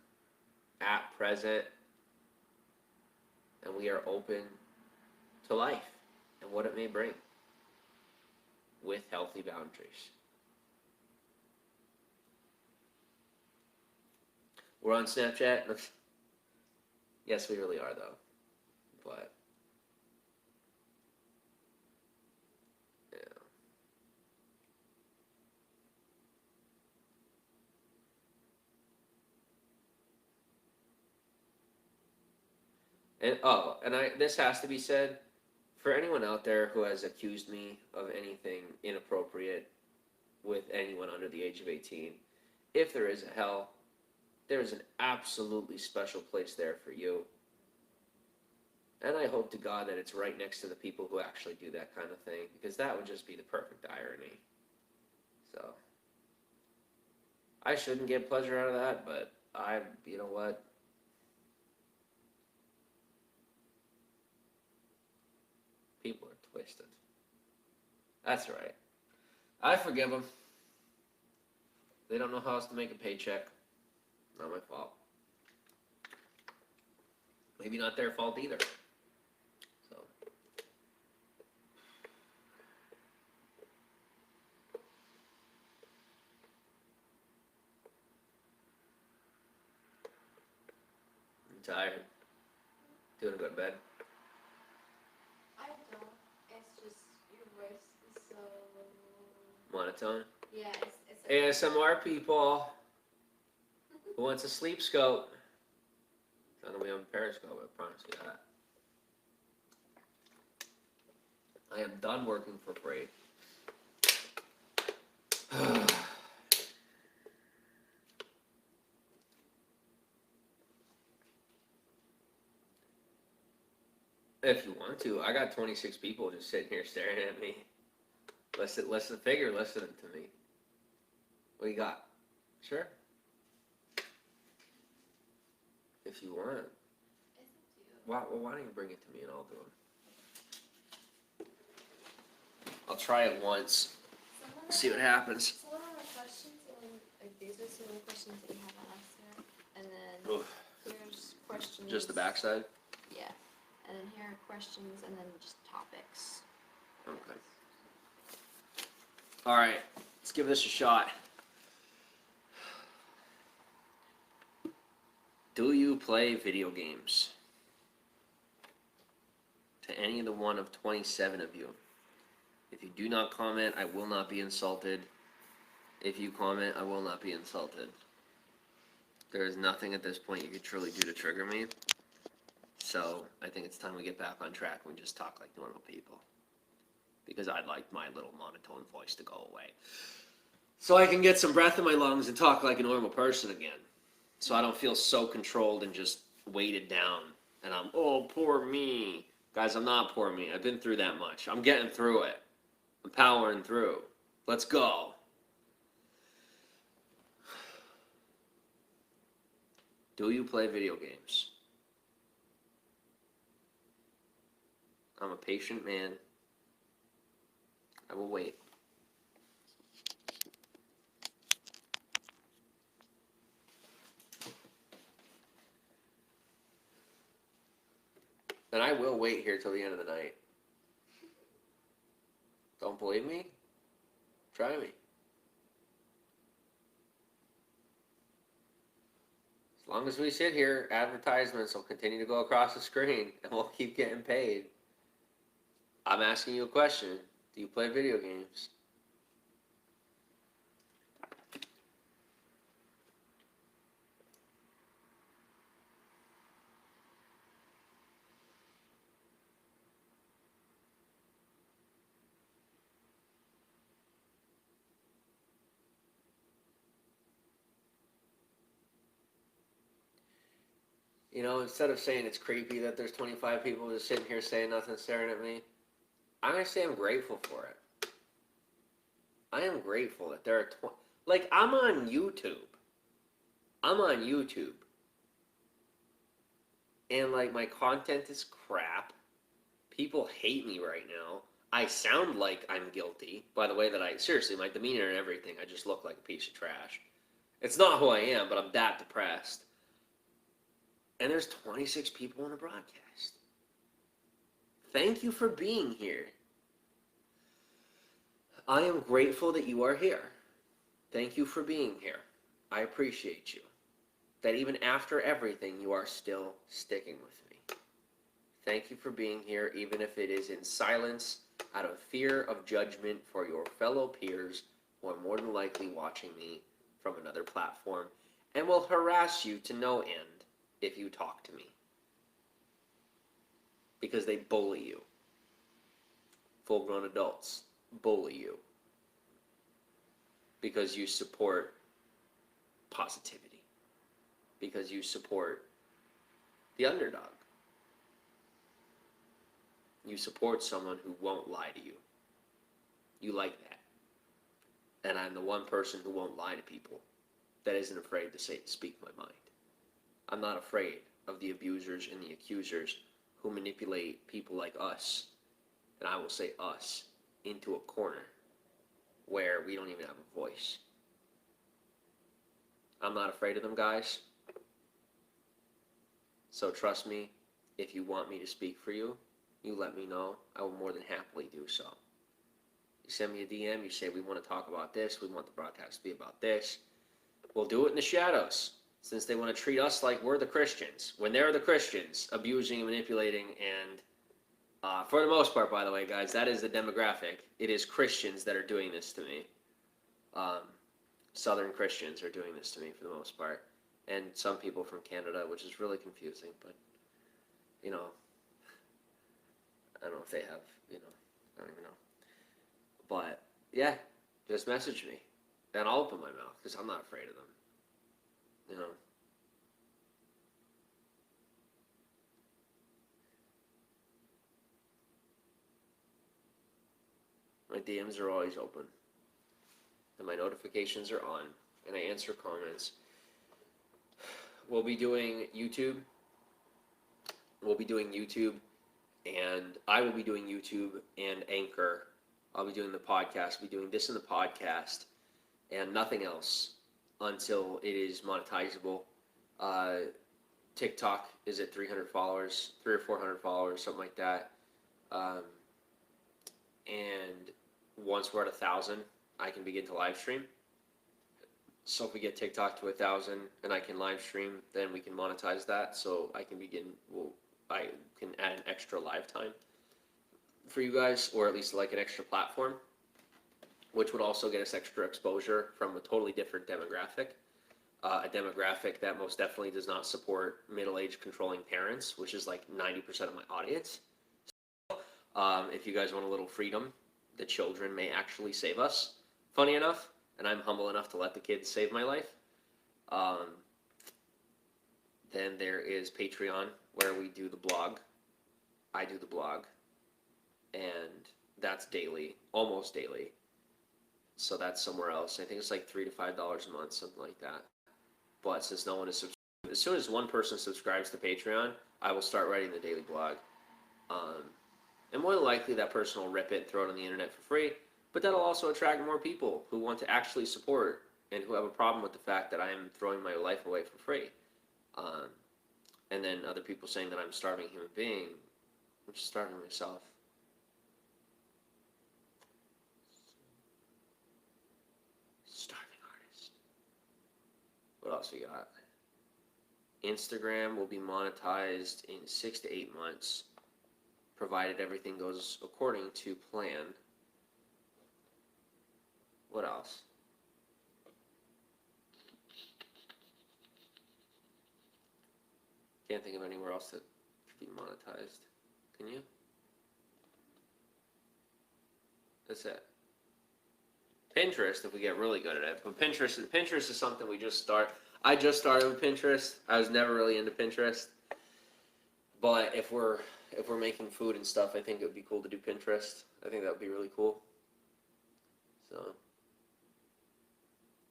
At present. And we are open to life and what it may bring with healthy boundaries. We're on Snapchat. Yes, we really are, though. But, yeah. And this has to be said for anyone out there who has accused me of anything inappropriate with anyone under the age of 18. If there is a hell, there is an absolutely special place there for you. And I hope to God that it's right next to the people who actually do that kind of thing, because that would just be the perfect irony. So, I shouldn't get pleasure out of that, but you know what? People are twisted. That's right. I forgive them. They don't know how else to make a paycheck. Not my fault. Maybe not their fault either. So. I'm tired. Do you want to go to bed? I don't. It's just your voice is so. Monotone. Yeah, it's like. ASMR people. Who wants a sleep scope? It's not gonna be on Periscope, I promise you that. I am done working for free. If you want to, I got 26 people just sitting here staring at me. Listen, figure listening to me. What you got? Sure. If you want. Why don't you bring it to me and I'll do them? I'll try it once. See what happens. Some of our questions, like these are some of the questions that you haven't asked yet. And then here's questions. Just the backside? Yeah. And then here are questions and then just topics. Okay. Alright, let's give this a shot. Do you play video games? To any of the one of 27 of you. If you do not comment, I will not be insulted. If you comment, I will not be insulted. There is nothing at this point you could truly do to trigger me. So, I think it's time we get back on track and we just talk like normal people. Because I'd like my little monotone voice to go away. So I can get some breath in my lungs and talk like a normal person again. So I don't feel so controlled and just weighted down. And I'm, oh, poor me. Guys, I'm not poor me. I've been through that much. I'm getting through it. I'm powering through. Let's go. Do you play video games? I'm a patient man. I will wait. And I will wait here till the end of the night. Don't believe me? Try me. As long as we sit here, advertisements will continue to go across the screen and we'll keep getting paid. I'm asking you a question. Do you play video games? You know, instead of saying it's creepy that there's 25 people just sitting here saying nothing, staring at me, I'm going to say I'm grateful for it. I am grateful that there are like, I'm on YouTube. And, like, my content is crap. People hate me right now. I sound like I'm guilty by the way that seriously, my demeanor and everything, I just look like a piece of trash. It's not who I am, but I'm that depressed. And there's 26 people on a broadcast. Thank you for being here. I am grateful that you are here. Thank you for being here. I appreciate you. That even after everything, you are still sticking with me. Thank you for being here, even if it is in silence, out of fear of judgment for your fellow peers who are more than likely watching me from another platform and will harass you to no end if you talk to me. because they bully you. Full-grown adults bully you because you support positivity, because you support the underdog. You support someone who won't lie to you. You like that. And I'm the one person who won't lie to people, that isn't afraid to speak my mind. I'm not afraid of the abusers and the accusers who manipulate people like us, and I will say us, into a corner where we don't even have a voice. I'm not afraid of them, guys. So trust me, if you want me to speak for you, you let me know. I will more than happily do so. You send me a DM, you say we want to talk about this, we want the broadcast to be about this. We'll do it in the shadows, since they want to treat us like we're the Christians, when they're the Christians, abusing and manipulating, and for the most part, by the way, guys, that is the demographic. It is Christians that are doing this to me. Southern Christians are doing this to me for the most part, and some people from Canada, which is really confusing, but, you know, I don't know if they have, you know, I don't even know. But, yeah, just message me, and I'll open my mouth, because I'm not afraid of them, you know. My DMs are always open, and my notifications are on, and I answer comments. We'll be doing YouTube. And I will be doing YouTube and Anchor. I'll be doing the podcast. I'll be doing this in the podcast, and nothing else until it is monetizable. TikTok is at 300 followers, 300 or 400 followers, something like that. And once we're at 1,000, I can begin to live stream. So if we get TikTok to 1,000 and I can live stream, then we can monetize that. So I can I can add an extra live time for you guys, or at least like an extra platform, which would also get us extra exposure from a totally different demographic. A demographic that most definitely does not support middle-aged controlling parents, which is like 90% of my audience. If you guys want a little freedom, the children may actually save us, funny enough, and I'm humble enough to let the kids save my life. Then there is Patreon, where we do the blog. I do the blog, and that's daily, almost daily. So that's somewhere else. I think it's like $3 to $5 a month, something like that. But since no one is subscribed, as soon as one person subscribes to Patreon, I will start writing the daily blog. And more than likely, that person will rip it and throw it on the internet for free. But that'll also attract more people who want to actually support and who have a problem with the fact that I am throwing my life away for free. And then other people saying that I'm a starving human being. I'm just starving myself. Starving artist. What else we got? Instagram will be monetized in 6 to 8 months, provided everything goes according to plan. What else? Can't think of anywhere else that could be monetized. Can you? That's it. Pinterest, if we get really good at it. But Pinterest is something we just start. I just started with Pinterest. I was never really into Pinterest. But if we're making food and stuff, I think it would be cool to do Pinterest. I think that would be really cool. So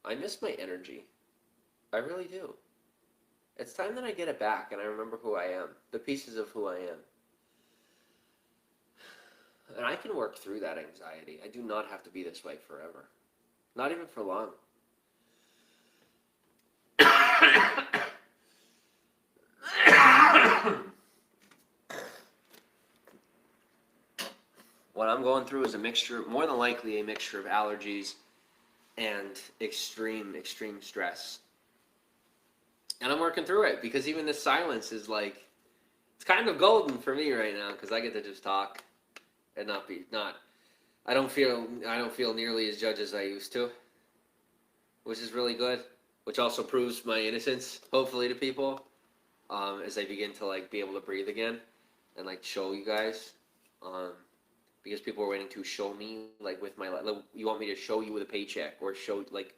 I miss my energy. I really do. It's time that I get it back and I remember who I am. The pieces of who I am. And I can work through that anxiety. I do not have to be this way forever. Not even for long. What I'm going through is a mixture, more than likely a mixture of allergies and extreme stress. And I'm working through it because even this silence is like, it's kind of golden for me right now because I get to just talk and I don't feel nearly as judged as I used to, which is really good, which also proves my innocence, hopefully, to people, as I begin to like be able to breathe again. and like show you guys, because people are waiting to show me like with my like, you want me to show you with a paycheck or show like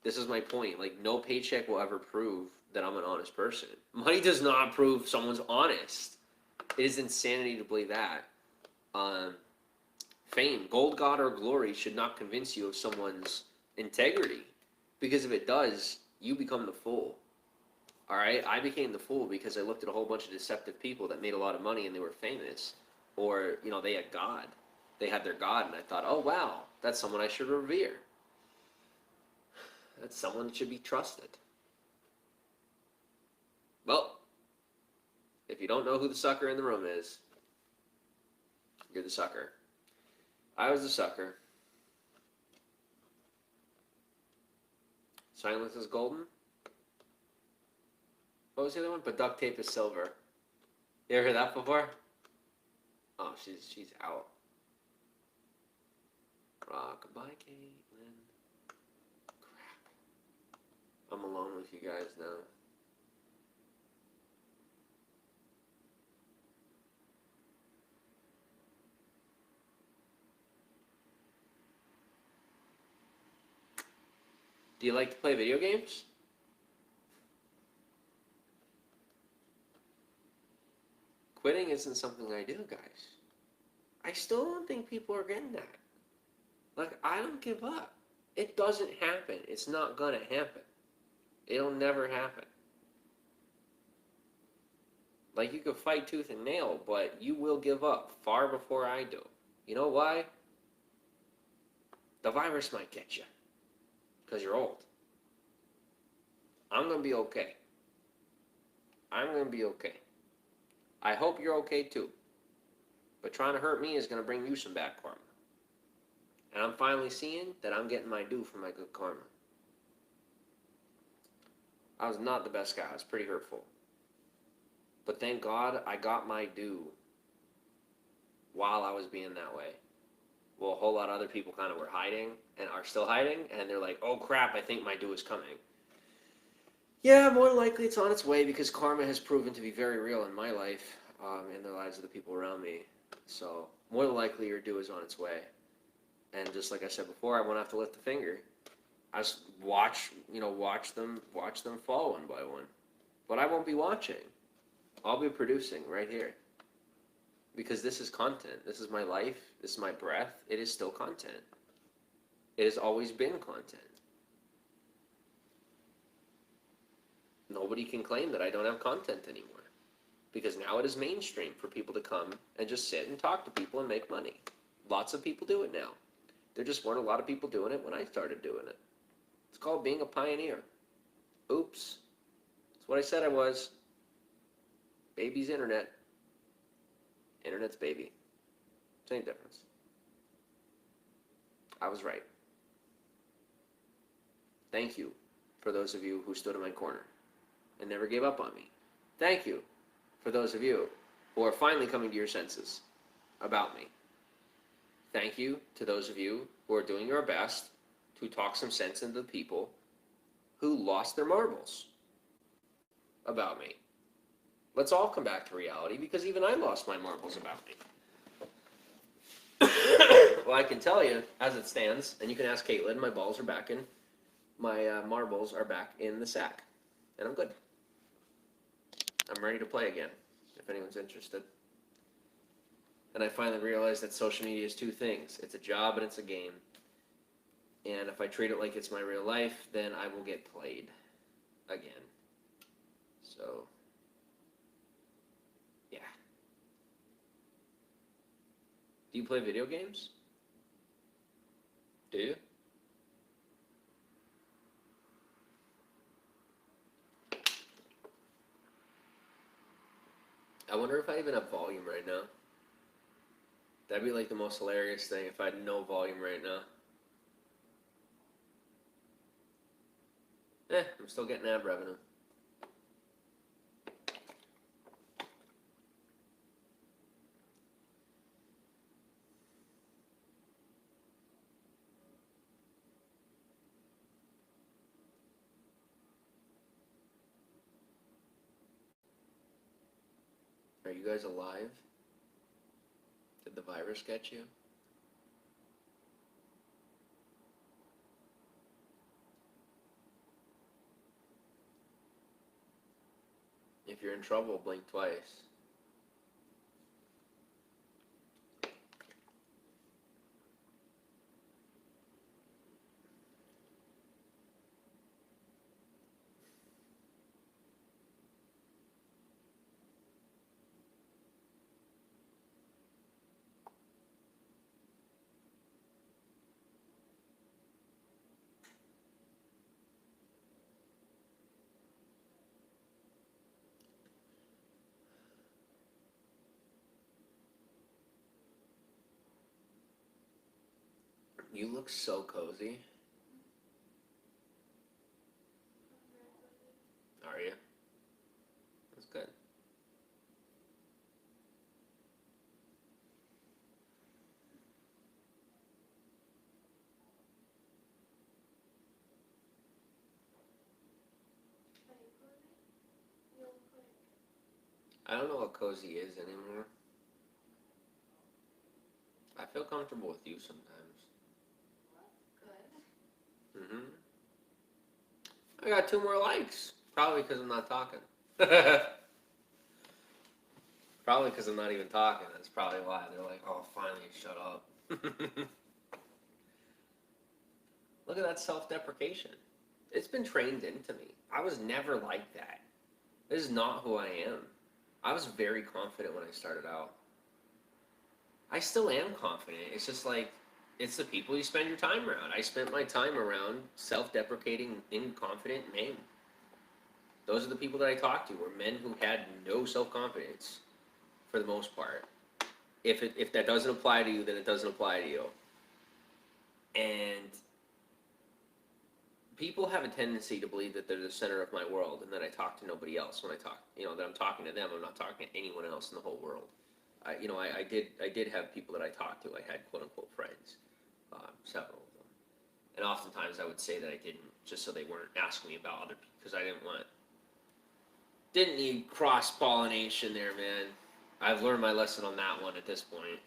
this is my point. Like no paycheck will ever prove that I'm an honest person. Money does not prove someone's honest. It is insanity to believe that. Um, Fame, gold, God, or glory should not convince you of someone's integrity, because if it does, you become the fool. All right, I became the fool because I looked at a whole bunch of deceptive people that made a lot of money and they were famous, or they had God, they had their God, and I thought, oh wow, that's someone I should revere. That's someone that should be trusted. Well, if you don't know who the sucker in the room is, you're the sucker. I was the sucker. Silence is golden. What was the other one? But duct tape is silver. You ever heard that before? Oh, she's out. Goodbye, Katelyn. Crap. I'm alone with you guys now. Do you like to play video games? Quitting isn't something I do, guys. I still don't think people are getting that. Like, I don't give up. It doesn't happen. It's not gonna happen. It'll never happen. Like, you could fight tooth and nail, but you will give up far before I do. You know why? The virus might get you. Because you're old. I'm going to be okay. I'm going to be okay. I hope you're okay too. But trying to hurt me is going to bring you some bad karma. And I'm finally seeing that I'm getting my due for my good karma. I was not the best guy. I was pretty hurtful. But thank God I got my due while I was being that way. Well, a whole lot of other people kind of were hiding and are still hiding, and they're like, oh crap, I think my due is coming. Yeah, more than likely it's on its way because karma has proven to be very real in my life, in the lives of the people around me. So, more than likely your due is on its way. And just like I said before, I won't have to lift a finger. I just watch them fall one by one. But I won't be watching. I'll be producing right here. Because this is content. This is my life. This is my breath. It is still content. It has always been content. Nobody can claim that I don't have content anymore. Because now it is mainstream for people to come and just sit and talk to people and make money. Lots of people do it now. There just weren't a lot of people doing it when I started doing it. It's called being a pioneer. Oops. That's what I said I was. Baby's internet. Internet's baby. Same difference. I was right. Thank you for those of you who stood in my corner and never gave up on me. Thank you for those of you who are finally coming to your senses about me. Thank you to those of you who are doing your best to talk some sense into the people who lost their marbles about me. Let's all come back to reality because even I lost my marbles about me. Well, I can tell you, as it stands, and you can ask Katelyn, my marbles are back in the sack. And I'm good. I'm ready to play again, if anyone's interested. And I finally realized that social media is two things. It's a job and it's a game. And if I treat it like it's my real life, then I will get played again. So, yeah. Do you play video games? Do you? I wonder if I even have volume right now. That'd be like the most hilarious thing if I had no volume right now. I'm still getting ad revenue. Are you guys alive? Did the virus get you? If you're in trouble, blink twice. You look so cozy. Are you? That's good. I don't know what cozy is anymore. I feel comfortable with you sometimes. Good. I got 2 more likes. Probably because I'm not talking. Probably because I'm not even talking. That's probably why. They're like, oh, finally, shut up. Look at that self-deprecation. It's been trained into me. I was never like that. This is not who I am. I was very confident when I started out. I still am confident. It's just like, it's the people you spend your time around. I spent my time around self-deprecating, inconfident men. Those are the people that I talked to, were men who had no self-confidence, for the most part. If that doesn't apply to you, then it doesn't apply to you. And people have a tendency to believe that they're the center of my world and that I talk to nobody else when I talk, that I'm talking to them. I'm not talking to anyone else in the whole world. I did have people that I talked to. I had quote unquote friends, several of them, and oftentimes I would say that I didn't, just so they weren't asking me about other people, because I didn't need cross pollination there, man. I've learned my lesson on that one at this point.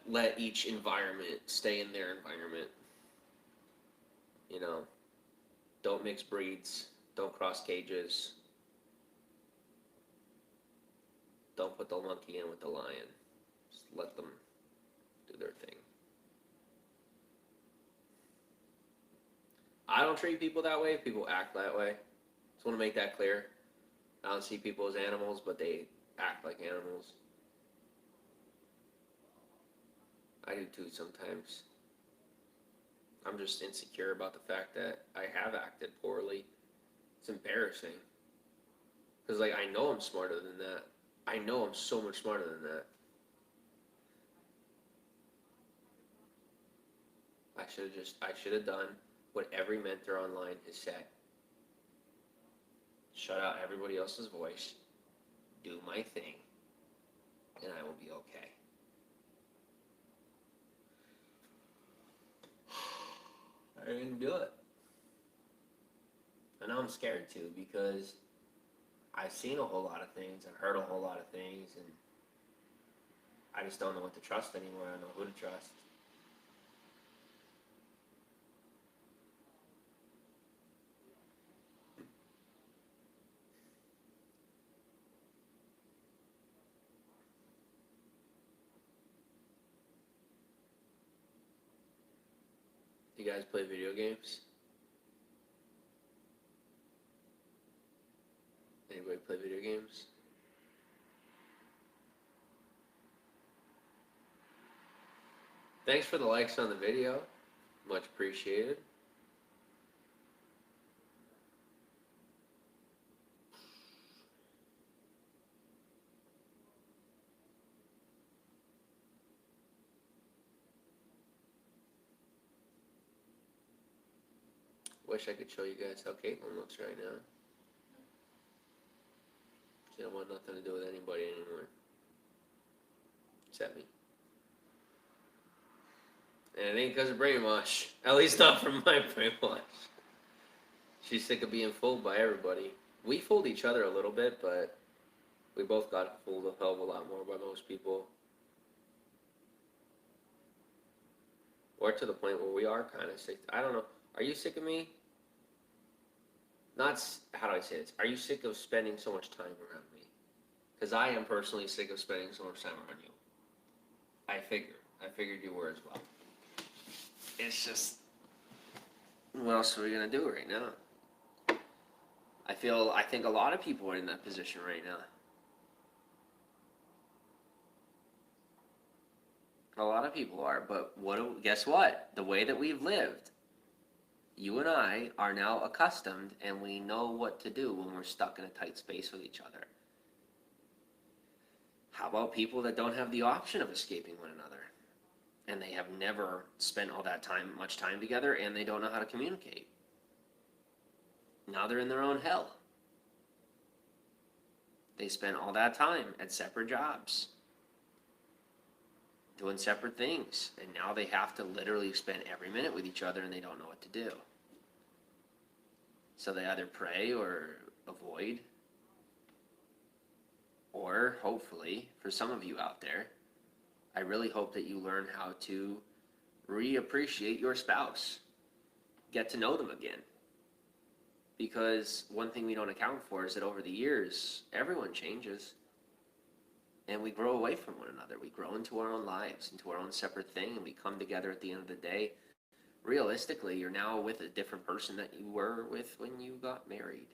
Let each environment stay in their environment. Don't mix breeds. Don't cross cages. Don't put the monkey in with the lion. Just let them do their thing. I don't treat people that way. People act that way. Just want to make that clear. I don't see people as animals, but they act like animals. I do too sometimes. I'm just insecure about the fact that I have acted poorly. It's embarrassing. Because, I know I'm smarter than that. I know I'm so much smarter than that. I should have done what every mentor online has said. Shut out everybody else's voice. Do my thing. And I will be okay. I didn't do it. And now I'm scared too, because I've seen a whole lot of things, I've heard a whole lot of things, and I just don't know what to trust anymore. I don't know who to trust. You guys play video games? Anybody play video games? Thanks for the likes on the video. Much appreciated. Wish I could show you guys how Katelyn looks right now. She don't want nothing to do with anybody anymore. Except me. And it ain't because of brainwash. At least not from my brainwash. She's sick of being fooled by everybody. We fooled each other a little bit, but We both got fooled a hell of a lot more by most people. Or to the point where we are kind of sick. I don't know. Are you sick of me? Not, how do I say this? Are you sick of spending so much time around me? Because I am personally sick of spending so much time around you. I figured you were as well. It's just, what else are we going to do right now? I think a lot of people are in that position right now. A lot of people are, but guess what? The way that we've lived, you and I are now accustomed, and we know what to do when we're stuck in a tight space with each other. How about people that don't have the option of escaping one another? And they have never spent all that much time together, and they don't know how to communicate. Now they're in their own hell. They spent all that time at separate jobs, doing separate things, and now they have to literally spend every minute with each other, and they don't know what to do. So they either pray or avoid, or hopefully, for some of you out there, I really hope that you learn how to reappreciate your spouse, get to know them again. Because one thing we don't account for is that over the years, everyone changes. And we grow away from one another. We grow into our own lives, into our own separate thing, and we come together at the end of the day. Realistically, you're now with a different person that you were with when you got married.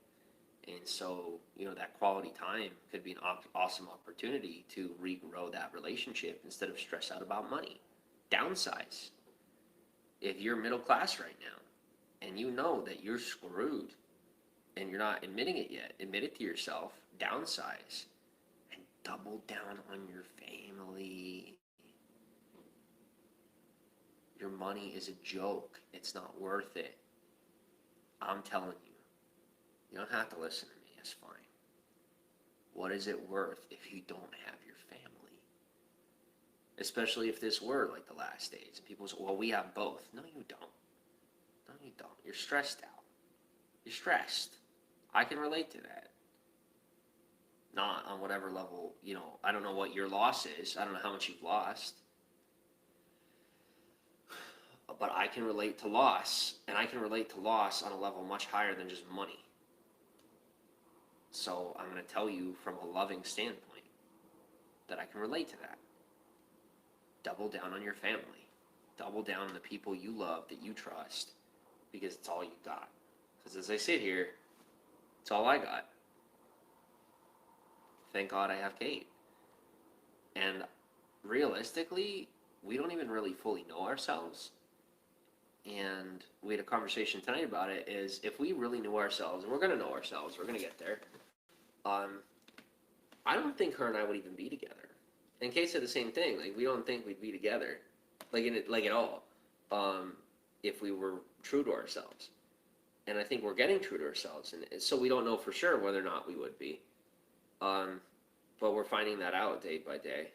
And so, that quality time could be an awesome opportunity to regrow that relationship instead of stress out about money. Downsize. If you're middle class right now, and you know that you're screwed, and you're not admitting it yet, admit it to yourself, downsize. Double down on your family. Your money is a joke. It's not worth it. I'm telling you. You don't have to listen to me. It's fine. What is it worth if you don't have your family? Especially if this were like the last days. And people say, well, we have both. No, you don't. No, you don't. You're stressed out. You're stressed. I can relate to that. Not on whatever level, I don't know what your loss is. I don't know how much you've lost. But I can relate to loss, and I can relate to loss on a level much higher than just money. So I'm going to tell you from a loving standpoint that I can relate to that. Double down on your family. Double down on the people you love, that you trust, because it's all you got. Because as I sit here, it's all I got. Thank God I have Kate. And realistically, we don't even really fully know ourselves. And we had a conversation tonight about it, is if we really knew ourselves, and we're going to know ourselves, we're going to get there, I don't think her and I would even be together. And Kate said the same thing. Like, we don't think we'd be together, like at all, if we were true to ourselves. And I think we're getting true to ourselves. And so we don't know for sure whether or not we would be. But we're finding that out day by day.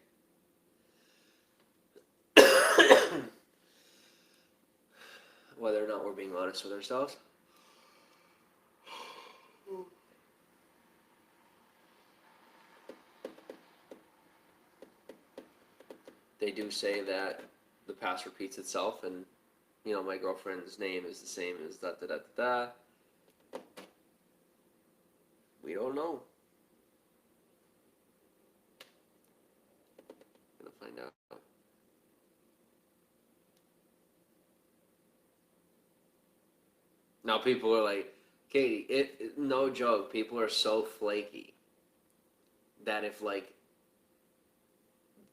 Whether or not we're being honest with ourselves. They do say that the past repeats itself, and my girlfriend's name is the same as da da da da da. We don't know. Find out. Now people are like, Katie, no joke, people are so flaky that if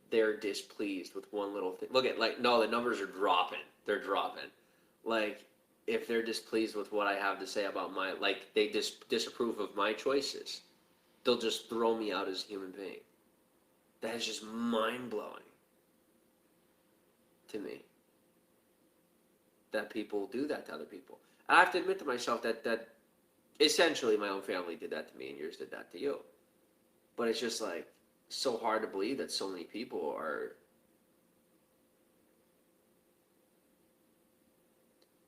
they're displeased with one little thing, look at no, the numbers are dropping. They're dropping. If they're displeased with what I have to say about they disapprove of my choices, they'll just throw me out as a human being. That is just mind-blowing to me, that people do that to other people. I have to admit to myself that essentially my own family did that to me, and yours did that to you. But it's just so hard to believe that so many people are.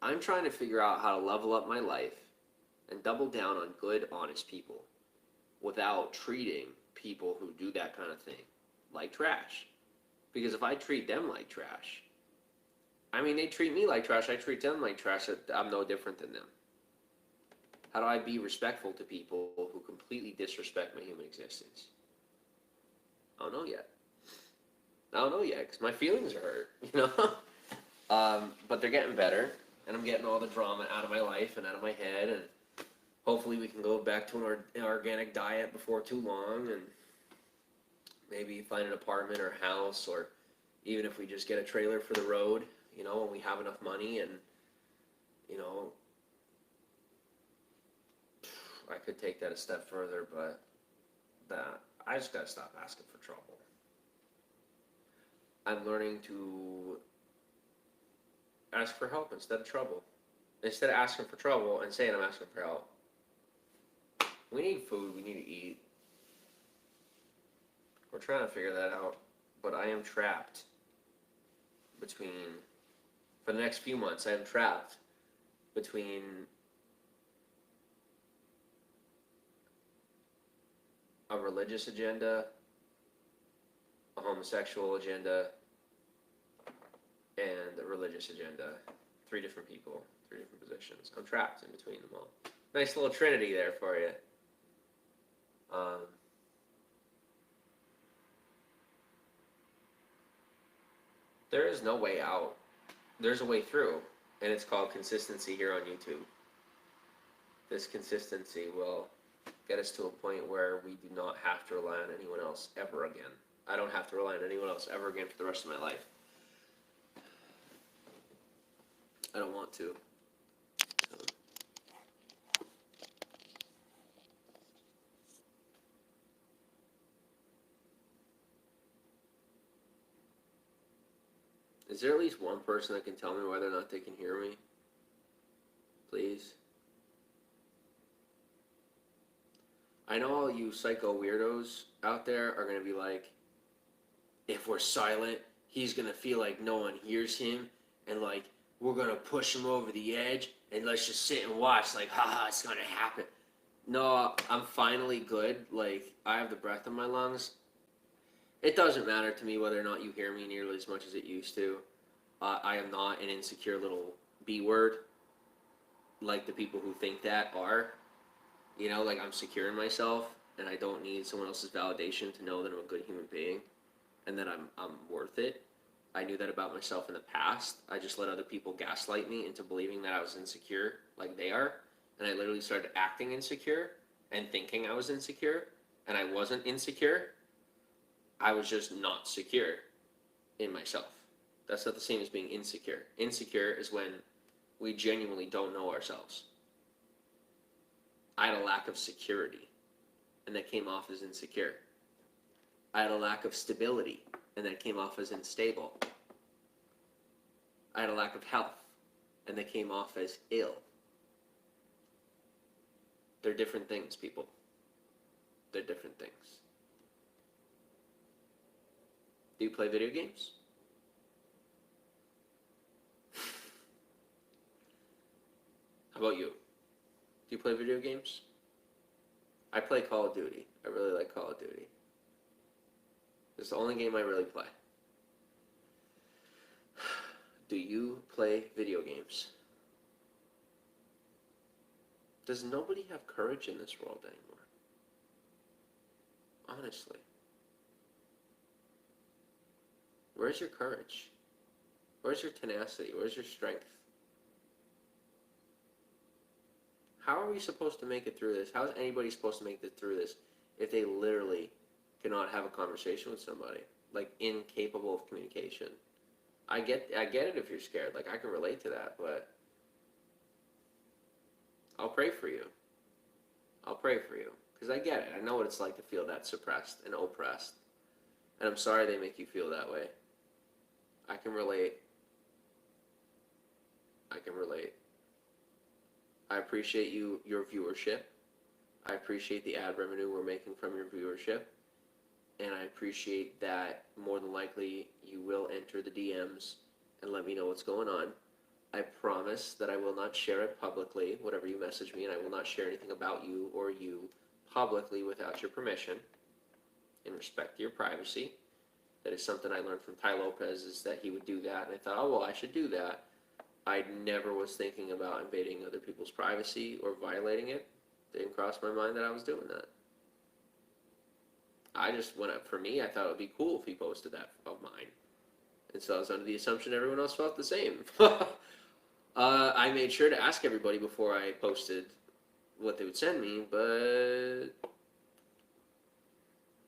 I'm trying to figure out how to level up my life and double down on good, honest people without treating people who do that kind of thing like trash. Because if I treat them like trash, I mean, they treat me like trash, I treat them like trash, I'm no different than them. How do I be respectful to people who completely disrespect my human existence? I don't know yet. I don't know yet, because my feelings are hurt, you know? But they're getting better, and I'm getting all the drama out of my life and out of my head, and hopefully we can go back to an organic diet before too long, and maybe find an apartment or a house, or even if we just get a trailer for the road, you know, when we have enough money, and, you know, I could take that a step further, but I just gotta stop asking for trouble. I'm learning to ask for help instead of trouble. Instead of asking for trouble and saying I'm asking for help. We need food, we need to eat. We're trying to figure that out, but I am trapped between, for the next few months, I am trapped between a religious agenda, a homosexual agenda, and a religious agenda. 3 different people, 3 different positions. I'm trapped in between them all. Nice little trinity there for you. There is no way out. There's a way through, and it's called consistency here on YouTube. This consistency will get us to a point where we do not have to rely on anyone else ever again. I don't have to rely on anyone else ever again for the rest of my life. I don't want to. Is there at least one person that can tell me whether or not they can hear me? Please? I know all you psycho weirdos out there are going to be like, if we're silent, he's going to feel like no one hears him, and like, we're going to push him over the edge, and let's just sit and watch, like, haha, it's going to happen. No, I'm finally good. Like, I have the breath in my lungs. It doesn't matter to me whether or not you hear me nearly as much as it used to. I am not an insecure little B word like the people who think that are. You know, like, I'm secure in myself, and I don't need someone else's validation to know that I'm a good human being and that I'm worth it. I knew that about myself in the past. I just let other people gaslight me into believing that I was insecure like they are. And I literally started acting insecure and thinking I was insecure, and I wasn't insecure. I was just not secure in myself. That's not the same as being insecure. Insecure is when we genuinely don't know ourselves. I had a lack of security, and that came off as insecure. I had a lack of stability, and that came off as unstable. I had a lack of health, and that came off as ill. They're different things, people. They're different things. Do you play video games? How about you? Do you play video games? I play Call of Duty. I really like Call of Duty. It's the only game I really play. Do you play video games? Does nobody have courage in this world anymore? Honestly. Where's your courage? Where's your tenacity? Where's your strength? How are we supposed to make it through this? How is anybody supposed to make it through this if they literally cannot have a conversation with somebody? Like, incapable of communication. I get it if you're scared. Like, I can relate to that, but I'll pray for you. I'll pray for you. Because I get it. I know what it's like to feel that suppressed and oppressed. And I'm sorry they make you feel that way. I can relate. I can relate. I appreciate your viewership. I appreciate the ad revenue we're making from your viewership. And I appreciate that more than likely you will enter the DMs and let me know what's going on. I promise that I will not share it publicly, whatever you message me, and I will not share anything about you or you publicly without your permission. and respect your privacy. That is something I learned from Ty Lopez, is that he would do that, and I thought, oh, well, I should do that. I never was thinking about invading other people's privacy or violating it. It didn't cross my mind that I was doing that. I just went up, for me, I thought it would be cool if he posted that of mine. And so I was under the assumption everyone else felt the same. I made sure to ask everybody before I posted what they would send me, but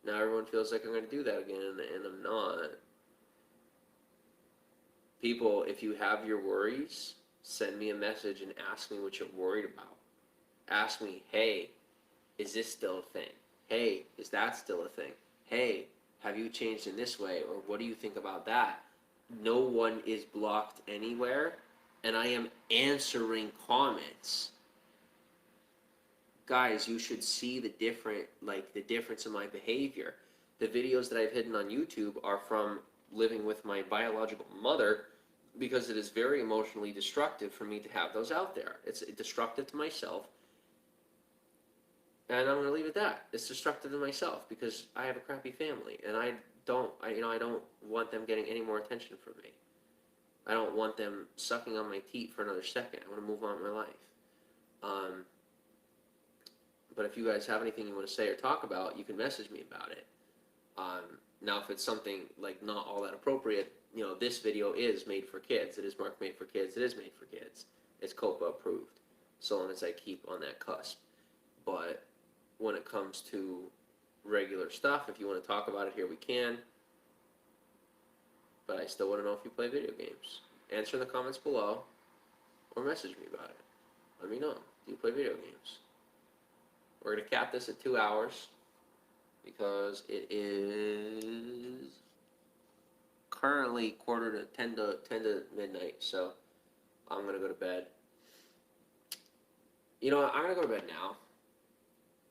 now everyone feels like I'm going to do that again, and I'm not. People, if you have your worries, send me a message and ask me what you're worried about. Ask me, hey, is this still a thing? Hey, is that still a thing? Hey, have you changed in this way? Or what do you think about that? No one is blocked anywhere, and I am answering comments. Guys, you should see the difference in my behavior. The videos that I've hidden on YouTube are from living with my biological mother, because it is very emotionally destructive for me to have those out there. It's destructive to myself, and I'm going to leave it at that. It's destructive to myself because I have a crappy family, and I don't want them getting any more attention from me. I don't want them sucking on my teat for another second. I want to move on with my life. But if you guys have anything you want to say or talk about, you can message me about it. Now, if it's something like not all that appropriate, this video is made for kids. It is marked made for kids. It is made for kids. It's COPA approved, so long as I keep on that cusp. But when it comes to regular stuff, if you want to talk about it here, we can. But I still want to know if you play video games. Answer in the comments below, or message me about it. Let me know. Do you play video games? We're going to cap this at 2 hours because it is currently 10 to midnight, so I'm going to go to bed. You know what? I'm going to go to bed now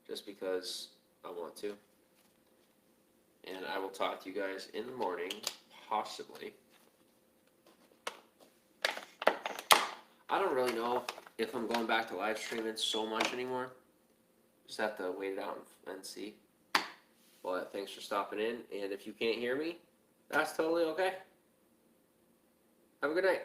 just because I want to. And I will talk to you guys in the morning, possibly. I don't really know if I'm going back to live streaming so much anymore. Just have to wait it out and see. But thanks for stopping in. And if you can't hear me, that's totally okay. Have a good night.